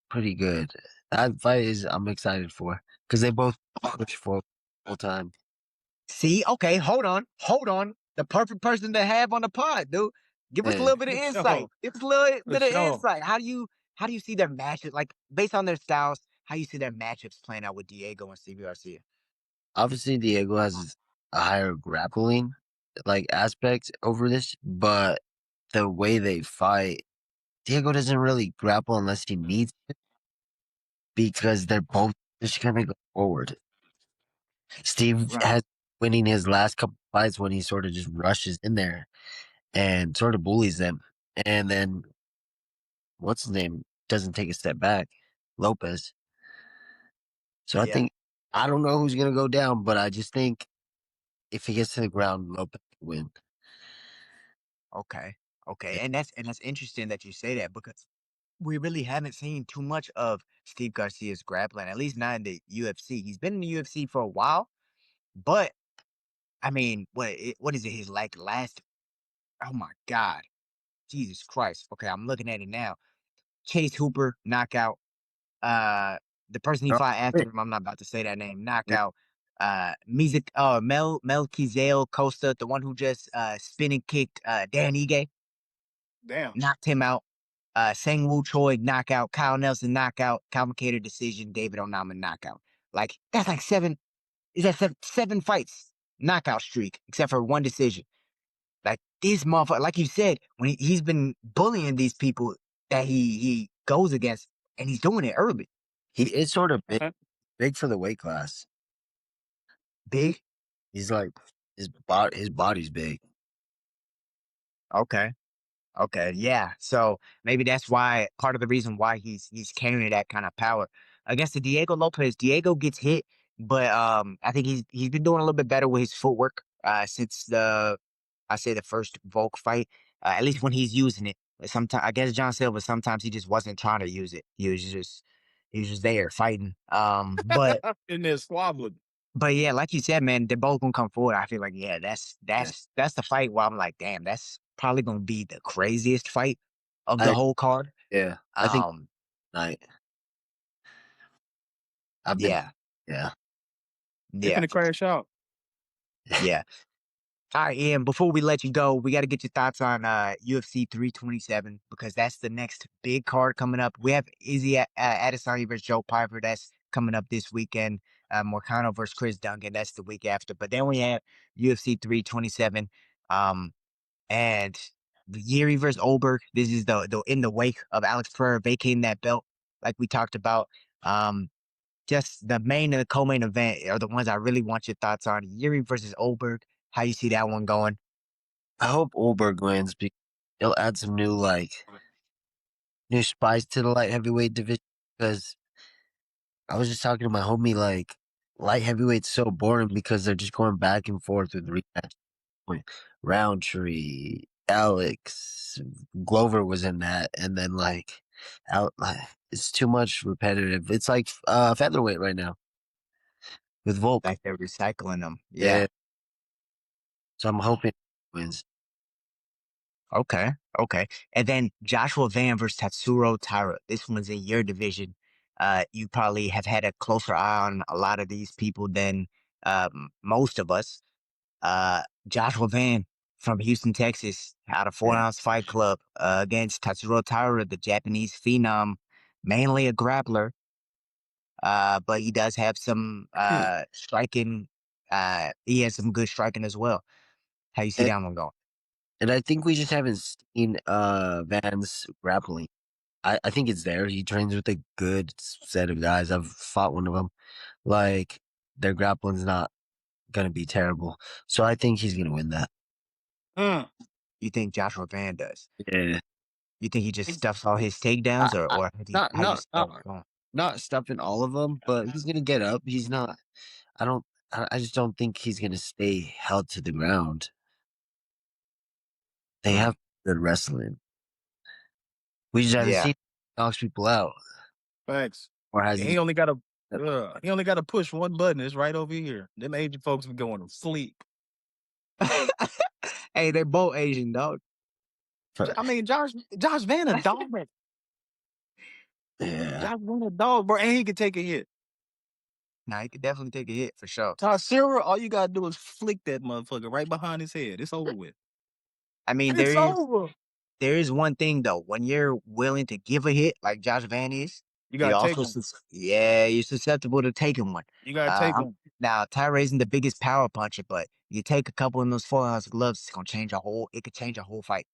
pretty good. That fight I'm excited for because they both push for the whole time. see, okay, hold on. The perfect person to have on the pod, dude. Give us a Yeah. little bit of For insight. sure. Give us a little For bit of sure. insight. How do you see their matchups, like based on their styles? How you see their matchups playing out with Diego and Steve Garcia? Obviously, Diego has a higher grappling aspect over this, but the way they fight, Diego doesn't really grapple unless he needs to because they're both just gonna go forward. Steve Right. has winning his last couple fights when he sort of just rushes in there and sort of bullies them, and then what's his name doesn't take a step back, Lopes. So Yeah. I don't know who's gonna go down, but I just think if he gets to the ground, Lopes will win. Okay. Okay. And that's interesting that you say that because we really haven't seen too much of Steve Garcia's grappling, at least not in the UFC. He's been in the UFC for a while, but I mean, what is it? His last? Oh my God, Jesus Christ! Okay, I'm looking at it now. Chase Hooper knockout. The person he fought after him, I'm not about to say that name. Knockout. Melchizedek Costa, the one who just spinning kicked Dan Ige, Damn. knocked him out. Sang Woo Choi knockout. Kyle Nelson knockout. Complicated decision. David Onama knockout. Like that's like seven. Is that seven fights knockout streak except for one decision? Like this motherfucker, like you said, when he's been bullying these people that he goes against, and he's doing it early. He is sort of big for the weight class. Big. He's like his body's big. Okay. Okay. Yeah. So maybe that's why part of the reason why he's carrying that kind of power against the Diego Lopes. Diego gets hit, but I think he's been doing a little bit better with his footwork since the first Volk fight. At least when he's using it. Sometimes I guess John Silva. Sometimes he just wasn't trying to use it. He was just there fighting. In there squabbling. But yeah, like you said, man, they're both gonna come forward. I feel like yeah, that's the fight where I'm like, damn, that's probably gonna be the craziest fight of the whole card. Yeah, I think night. Yeah, yeah. They're gonna crash out. Yeah. All right, Ian, before we let you go, we got to get your thoughts on UFC 327 because that's the next big card coming up. We have Izzy Adesanya versus Joe Pyfer. That's coming up this weekend. Morcano versus Chris Duncan. That's the week after. But then we have UFC 327 and Yuri versus Olberg. This is the in the wake of Alex Pereira vacating that belt like we talked about. Just the main and the co-main event are the ones I really want your thoughts on. Yuri versus Olberg. How you see that one going? I hope Olberg wins because he'll add some new spice to the light heavyweight division. Because I was just talking to my homie, light heavyweight's so boring because they're just going back and forth with rematch. Roundtree, Alex, Glover was in that, and then it's too much repetitive. It's like featherweight right now with Volk. Like they're recycling them. Yeah. So I'm hoping he wins. Okay. And then Joshua Van versus Tatsuro Taira. This one's in your division. You probably have had a closer eye on a lot of these people than most of us. Joshua Van from Houston, Texas, out of 4 Ounce Fight Club against Tatsuro Taira, the Japanese phenom, mainly a grappler. But he does have some striking. He has some good striking as well. How you see that one going? And I think we just haven't seen Van's grappling. I think it's there. He trains with a good set of guys. I've fought one of them. Their grappling's not going to be terrible. So I think he's going to win that. You think Joshua Van does? Yeah. You think he just stuffs all his takedowns, or how do you see that going? not stuffing all of them, but he's gonna get up. He's not. I just don't think he's gonna stay held to the ground. They have good wrestling. We just haven't Yeah. seen him knocks people out, Facts. or has He only got to push one button. It's right over here. Them Asian folks be going to sleep. Hey, they both Asian, dog. I mean, Josh Van a dog. Yeah, Josh Van a dog, bro, and he can take a hit. Nah, he could definitely take a hit for sure. Ciryl, all you gotta do is flick that motherfucker right behind his head. It's over with. I mean, It's over. there is one thing though. When you're willing to give a hit, like Josh Van is, You you're gotta take also one. you're susceptible to taking one. You gotta take one. Now, Tyra isn't the biggest power puncher, but you take a couple of those 4 ounce gloves, it's gonna change it could change a whole fight.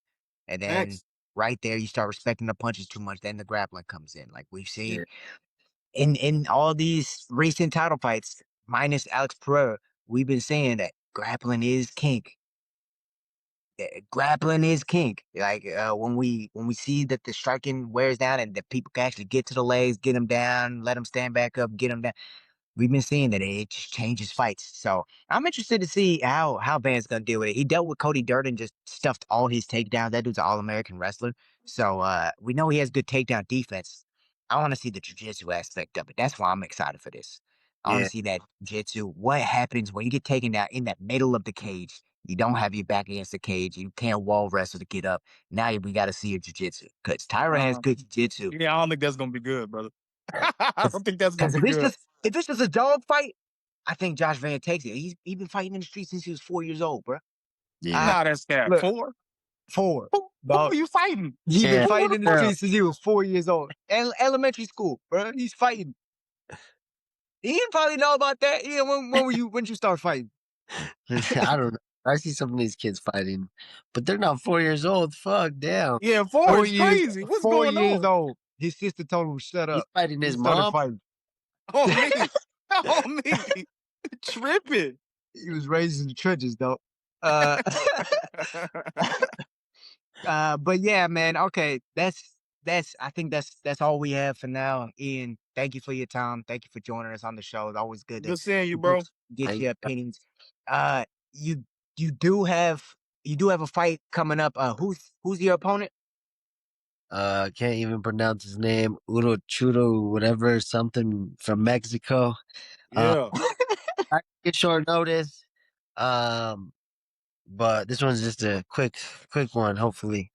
And then Facts. right there, you start respecting the punches too much, then the grappling comes in. Like we've seen yeah. in all these recent title fights, minus Alex Pereira, we've been saying that grappling is king. Grappling is king. Like when we see that the striking wears down and that people can actually get to the legs, get them down, let them stand back up, get them down. We've been seeing that it just changes fights. So I'm interested to see how Van's gonna deal with it. He dealt with Cody Durden, just stuffed all his takedowns. That dude's an All-American wrestler. So we know he has good takedown defense. I want to see the jiu-jitsu aspect of it. That's why I'm excited for this. I want Yeah. to see that jiu-jitsu. What happens when you get taken down in that middle of the cage? You don't have your back against the cage. You can't wall wrestle to get up. Now we got to see your jiu-jitsu because Tyra has good jiu-jitsu. Yeah, I don't think that's gonna be good, brother. I don't think that's gonna Because be good. if it's just a dog fight, I think Josh Van takes it. He's been fighting in the street since he was 4 years old, bro. Yeah. Nah, that's that. Look, 4? 4. Who Dog. are you fighting? He been Yeah. fighting in the Yeah. streets since he was 4 years old. Elementary school, bro. He's fighting. He didn't probably know about that. Yeah, when you start fighting? I don't know. I see some of these kids fighting, but they're not 4 years old. Fuck, damn. Yeah, 4 4 is years, crazy. What's 4 going years on? old. His sister told him shut He's up. fighting He his started mom. fighting. On me. On me. Tripping. He was raised in the trenches, though. But yeah, man. Okay, I think that's all we have for now. Ian, thank you for your time. Thank you for joining us on the show. It's always good to Good seeing you, bro. get your opinions. You you do have a fight coming up. Who's your opponent? Can't even pronounce his name. Uro Chudo, whatever, something from Mexico. Yeah. I get short notice. But this one's just a quick one, hopefully,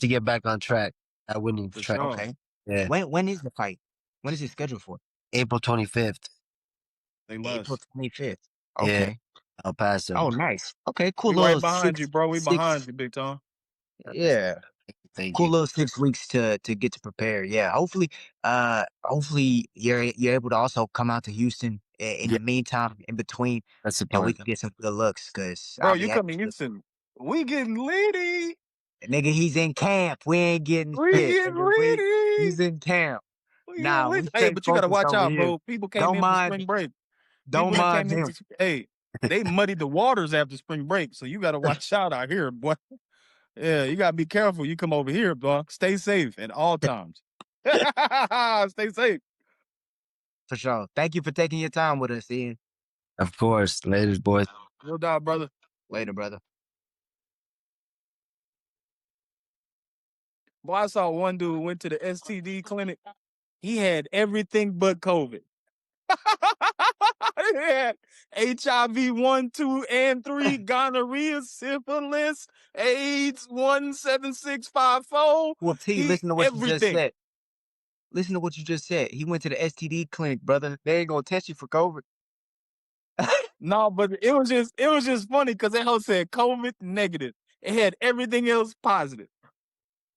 to get back on track at winning For track. sure. Okay. Yeah. When is the fight? When is it scheduled for? April 25th. They April must. 25th. Yeah. Okay. El Paso. Oh, nice. Okay, cool. We Little right behind you, bro. We six- behind you, big time. Yeah. Thank Cool you. little 6 weeks to get to prepare. Yeah, hopefully you're able to also come out to Houston in Yeah. the meantime, in between, That's the and we plan. can get some good looks. Cause Bro, I'll be you happy come to to- Houston. We getting litty. nigga. He's in camp. We ain't getting We shit. getting Nigga. litty. He's in camp. We getting Nah, litty. we Hey, stay but you gotta focused watch over out, here. bro. People came Don't in for mind. spring break. Don't People that mind came him. into hey, they muddied the waters after spring break, so you gotta watch out out here, boy. Yeah, you gotta be careful. You come over here, boy. Stay safe at all times. Stay safe. For sure. Thank you for taking your time with us, Ian. Of course. Ladies, boys. No doubt, brother. Later, brother. Boy, I saw one dude went to the STD clinic. He had everything but COVID. He had HIV 1, 2, and 3, gonorrhea, syphilis, AIDS 17654. Well, T, listen to what you just Everything. said. Listen to what you just said. He went to the STD clinic, brother. They ain't gonna test you for COVID. No, but it was just funny because that hoe said COVID negative. It had everything else positive.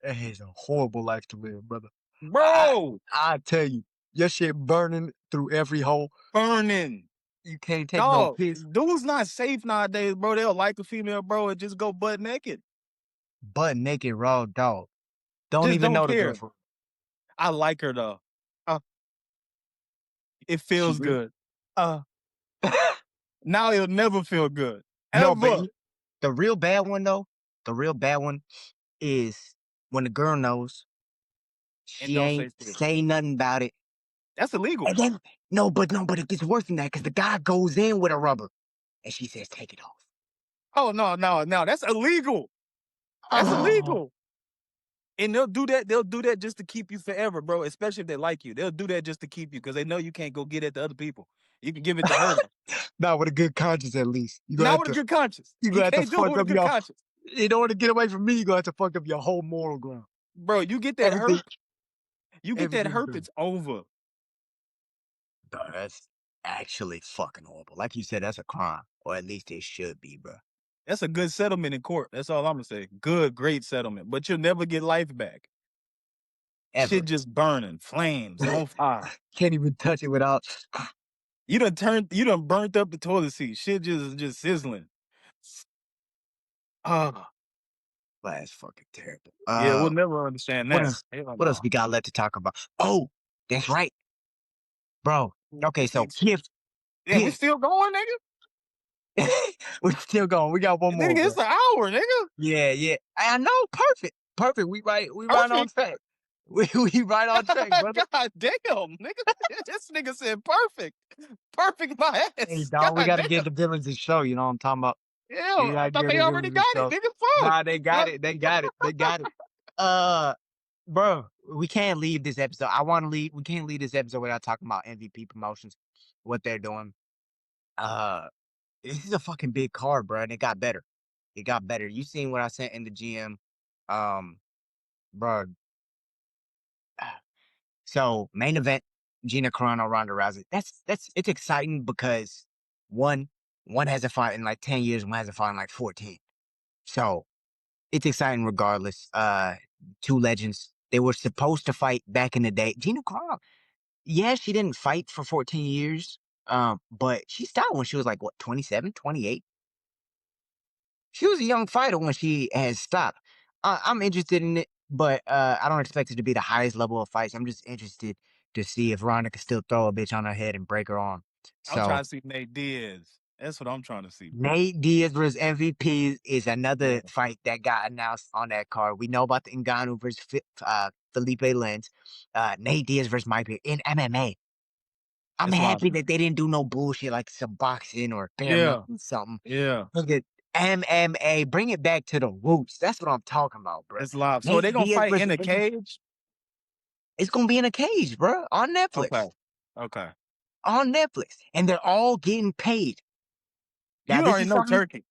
That is a horrible life to live, brother. Bro, I tell you, your shit burning through every hole. burning. You can't take no Dog, piss. dude's not safe nowadays, bro. They'll like a female, bro, and just go butt naked. Butt naked, raw dog. Don't Just even don't know the care. girl. I like her though. It feels real. good. Now it'll never feel good. No, Ever. but the real bad one though, the real bad one is when the girl knows And she don't ain't say shit. say nothing about it. That's illegal. And then, no, but it gets worse than that because the guy goes in with a rubber and she says, take it off. Oh, no. That's illegal. That's illegal. And they'll do that. They'll do that just to keep you forever, bro. Especially if they like you. They'll do that just to keep you because they know you can't go get it to other people. You can give it to her. Not with a good conscience, at least. Not with a good conscience. You can't do it with a good conscience. In order to get away from me, you're going to have to fuck up your whole moral ground. Bro, you get that hurt. You get that hurt, it's over. Bro, that's actually fucking horrible. Like you said, that's a crime. Or at least it should be, bro. That's a good settlement in court. That's all I'm going to say. Good, great settlement. But you'll never get life back. Ever. Shit just burning, flames, on fire. Can't even touch it without... You done burnt up the toilet seat. Shit just sizzling. Oh. That's fucking terrible. Yeah, we'll never understand that. What else we got left to talk about? Oh, that's right. Bro, okay, so we still going, nigga? We're still going. We got one more. Nigga, it's an hour, nigga. Yeah. I know, perfect. We right on track. We right on track, brother. God damn, nigga. This nigga said perfect. Perfect my ass. Hey, dog, we got to get the villains to show, you know what I'm talking about? Yeah, I thought they already got it, nigga. Fuck. Nah, they got it. Bro, we can't leave this episode. We can't leave this episode without talking about MVP promotions, what they're doing. This is a fucking big card, bro, and it got better. You seen what I sent in the GM, bro. So main event, Gina Carano, Ronda Rousey. It's exciting because one hasn't fought in like 10 years, one hasn't fought in like 14. So it's exciting regardless. Two legends. They were supposed to fight back in the day. Gina Carano, yeah, she didn't fight for 14 years. But she stopped when she was like, what, 27, 28? She was a young fighter when she has stopped. I'm interested in it, but I don't expect it to be the highest level of fights. I'm just interested to see if Ronda can still throw a bitch on her head and break her arm. I'm trying to see Nate Diaz. That's what I'm trying to see. Nate Diaz versus MVP is another fight that got announced on that card. We know about the Ngannou versus Felipe Lins. Nate Diaz versus Mike Perry in MMA. I'm happy that they didn't do no bullshit like some boxing or something. Yeah. Look at MMA. Bring it back to the roots. That's what I'm talking about, bro. It's live. So are they going to fight in a cage? It's going to be in a cage, bro. On Netflix. Okay. On Netflix. And they're all getting paid. Now, you already know Turkey.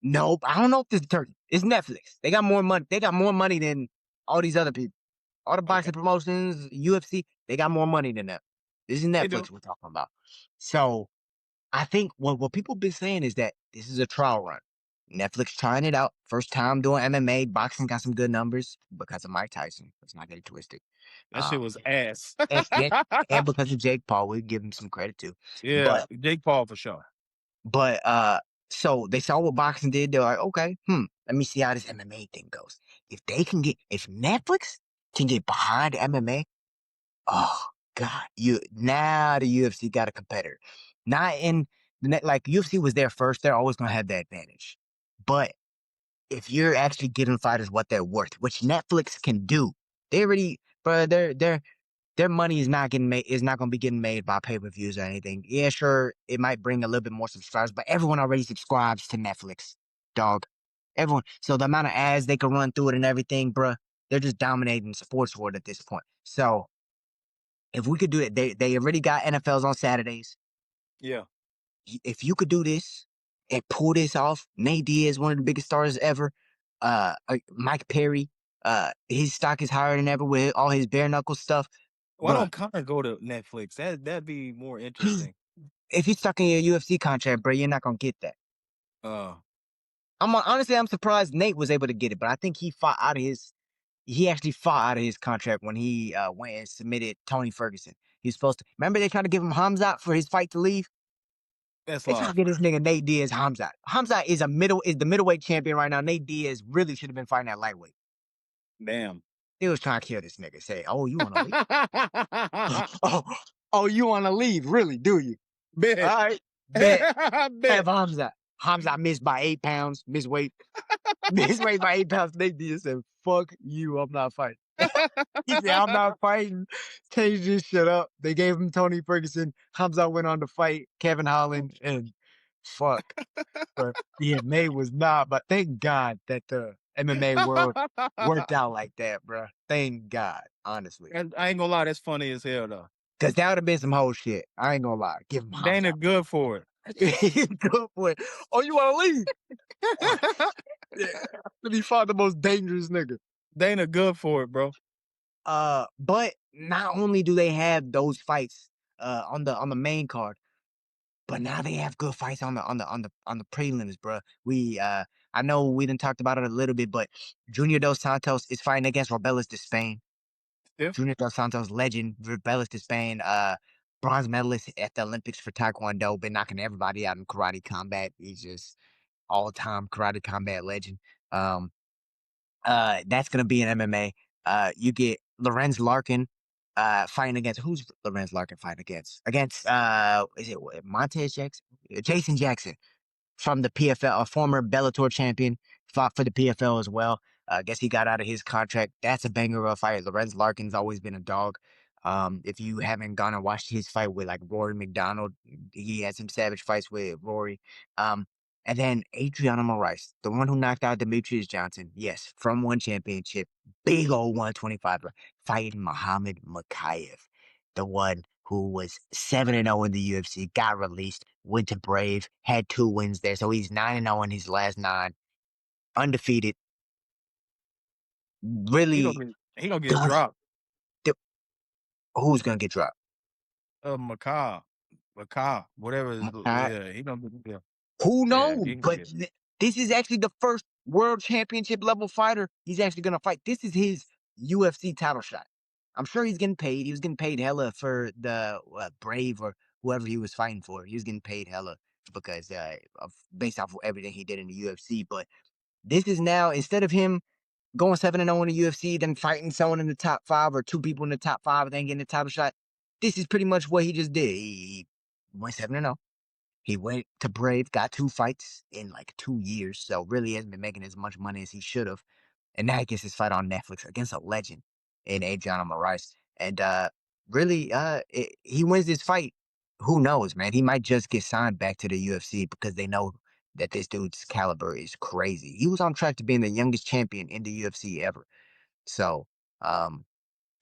Nope. I don't know if this is Turkey. It's Netflix. They got more money. They got more money than all these other people. All the boxing promotions, UFC, they got more money than that. This is Netflix we're talking about. So I think what people been saying is that this is a trial run. Netflix trying it out. First time doing MMA. Boxing got some good numbers because of Mike Tyson. Let's not get it twisted. That shit was ass. and because of Jake Paul, we give him some credit too. Yeah, Jake Paul for sure. But so they saw what boxing did. They're like, okay, let me see how this MMA thing goes. If Netflix can get behind MMA, oh God, now the UFC got a competitor. Not in the net, like UFC was there first. They're always gonna have that advantage. But if you're actually giving fighters what they're worth, which Netflix can do, they already, bro, their money is not getting made. Is not gonna be getting made by pay-per-views or anything. Yeah, sure, it might bring a little bit more subscribers, but everyone already subscribes to Netflix, dog. Everyone. So the amount of ads they can run through it and everything, bro, they're just dominating the sports world at this point. So if we could do it, they already got NFLs on Saturdays. Yeah. If you could do this and pull this off, Nate Diaz, one of the biggest stars ever. Mike Perry, his stock is higher than ever with all his bare knuckle stuff. Why don't Connor go to Netflix? That'd be more interesting. If you're stuck in your UFC contract, bro, you're not gonna get that. I'm surprised Nate was able to get it, but I think he actually fought out of his contract when he went and submitted Tony Ferguson. He was supposed to. Remember they tried to give him Hamzat for his fight to leave? That's they trying to get this nigga Nate Diaz Hamzat. Hamzat is the middleweight champion right now. Nate Diaz really should have been fighting at lightweight. Damn. They was trying to kill this nigga. Say, oh, you want to leave? oh, you want to leave? Really? Do you? Bet. All right. Bet. Have Hamzat. Hamzat missed by 8 pounds. Missed weight by 8 pounds. Nate Diaz said, fuck you. I'm not fighting. He said, I'm not fighting. Change this shit up. They gave him Tony Ferguson. Hamza went on to fight Kevin Holland, and fuck. But yeah, May was not. But thank God that the MMA world worked out like that, bro. Thank God, honestly. And I ain't gonna lie, that's funny as hell though. Because that would have been some whole shit. I ain't gonna lie. Give him Dana Hamza. good for it. He's good for it. Oh, you want to leave? Yeah. Let me find the most dangerous nigga. Dana good for it, bro. But not only do they have those fights on the main card, but now they have good fights on the prelims, bro. I know we done talked about it a little bit, but Junior Dos Santos is fighting against Robelis de Spain. Yeah. Junior Dos Santos legend, Robelis de Spain, bronze medalist at the Olympics for Taekwondo, been knocking everybody out in karate combat. He's just all-time karate combat legend. That's gonna be an MMA. You get Lorenz Larkin fighting against who's Lorenz Larkin fighting against? Against is it Montez Jackson? Jason Jackson from the PFL, a former Bellator champion, fought for the PFL as well. I guess he got out of his contract. That's a banger of a fight. Lorenz Larkin's always been a dog. If you haven't gone and watched his fight with like Rory McDonald, he had some savage fights with Rory. And then Adriano Moraes, the one who knocked out Demetrius Johnson, yes, from one championship, big old 125, fighting Mohammad Mokaev, the one who was 7-0 in the UFC, got released, went to Brave, had 2 wins there. So he's 9-0 in his last 9, undefeated. Really, He gonna get dropped. Who's gonna get dropped? Macaw, whatever. Yeah, he gonna get. Yeah. Who knows? Yeah, But this is actually the first world championship level fighter he's actually gonna fight. This is his UFC title shot. I'm sure he's getting paid. He was getting paid hella for the Brave or whoever he was fighting for. He was getting paid hella because based off of everything he did in the UFC. But this is now, instead of him going 7-0 in the UFC, then fighting someone in the top 5 or 2 people in the top 5, then getting the title shot. This is pretty much what he just did. He went 7-0. He went to Brave, got 2 fights in like 2 years, so really hasn't been making as much money as he should have. And now he gets his fight on Netflix against a legend in Adriano Moraes. And really, he wins this fight. Who knows, man? He might just get signed back to the UFC because they know that this dude's caliber is crazy. He was on track to being the youngest champion in the UFC ever. So,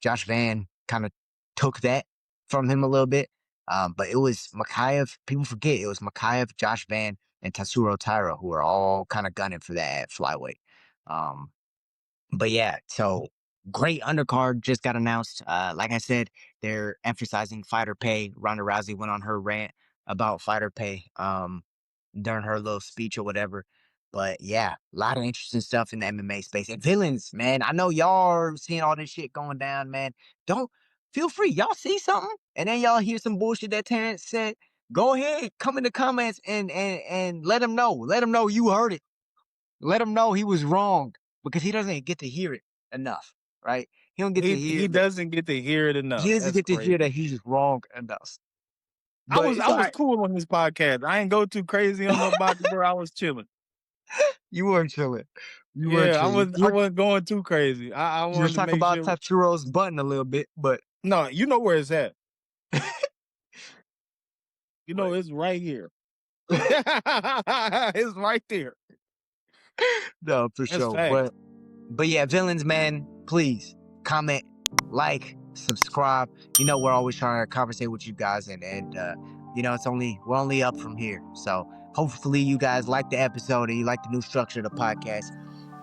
Josh Van kind of took that from him a little bit. But it was Mokaev. People forget it was Mokaev, Josh Van, and Tatsuro Taira who are all kind of gunning for that at flyweight. But yeah, so great undercard just got announced. Like I said, they're emphasizing fighter pay. Ronda Rousey went on her rant about fighter pay during her little speech or whatever. But yeah, a lot of interesting stuff in the MMA space. And villains, man, I know y'all are seeing all this shit going down, man. Don't feel free. Y'all see something and then y'all hear some bullshit that Terrance said. Go ahead, come in the comments and let him know. Let him know you heard it. Let him know he was wrong because he doesn't get to hear it enough, right? He don't get to hear. He doesn't get to hear it enough. He doesn't get to hear that he's wrong enough. I was cool on this podcast. I ain't go too crazy on nobody, bro. I was chilling. You weren't chilling. I wasn't going too crazy. I You were wanted to talking make about sure. Tatsuro's button a little bit, but No, you know where it's at. You know, it's right here. It's right there. No, for That's sure. facts. But yeah, villains, man, please comment, like, subscribe. You know, we're always trying to conversate with you guys, and you know, we're only up from here. So hopefully you guys like the episode and you like the new structure of the podcast.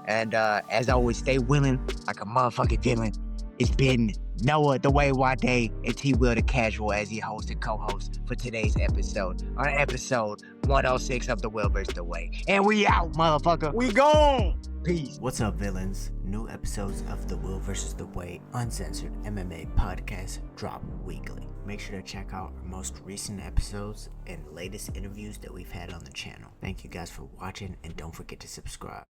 And as always, stay willing like a motherfucking villain. It's been Noah, the Way Nwadei, and T-Will, the Casual, as your host and co-host for today's episode. On episode 106 of The Will vs. The Way. And we out, motherfucker. We gone. Peace. What's up, villains? New episodes of The Will vs. The Way Uncensored MMA podcast drop weekly. Make sure to check out our most recent episodes and latest interviews that we've had on the channel. Thank you guys for watching, and don't forget to subscribe.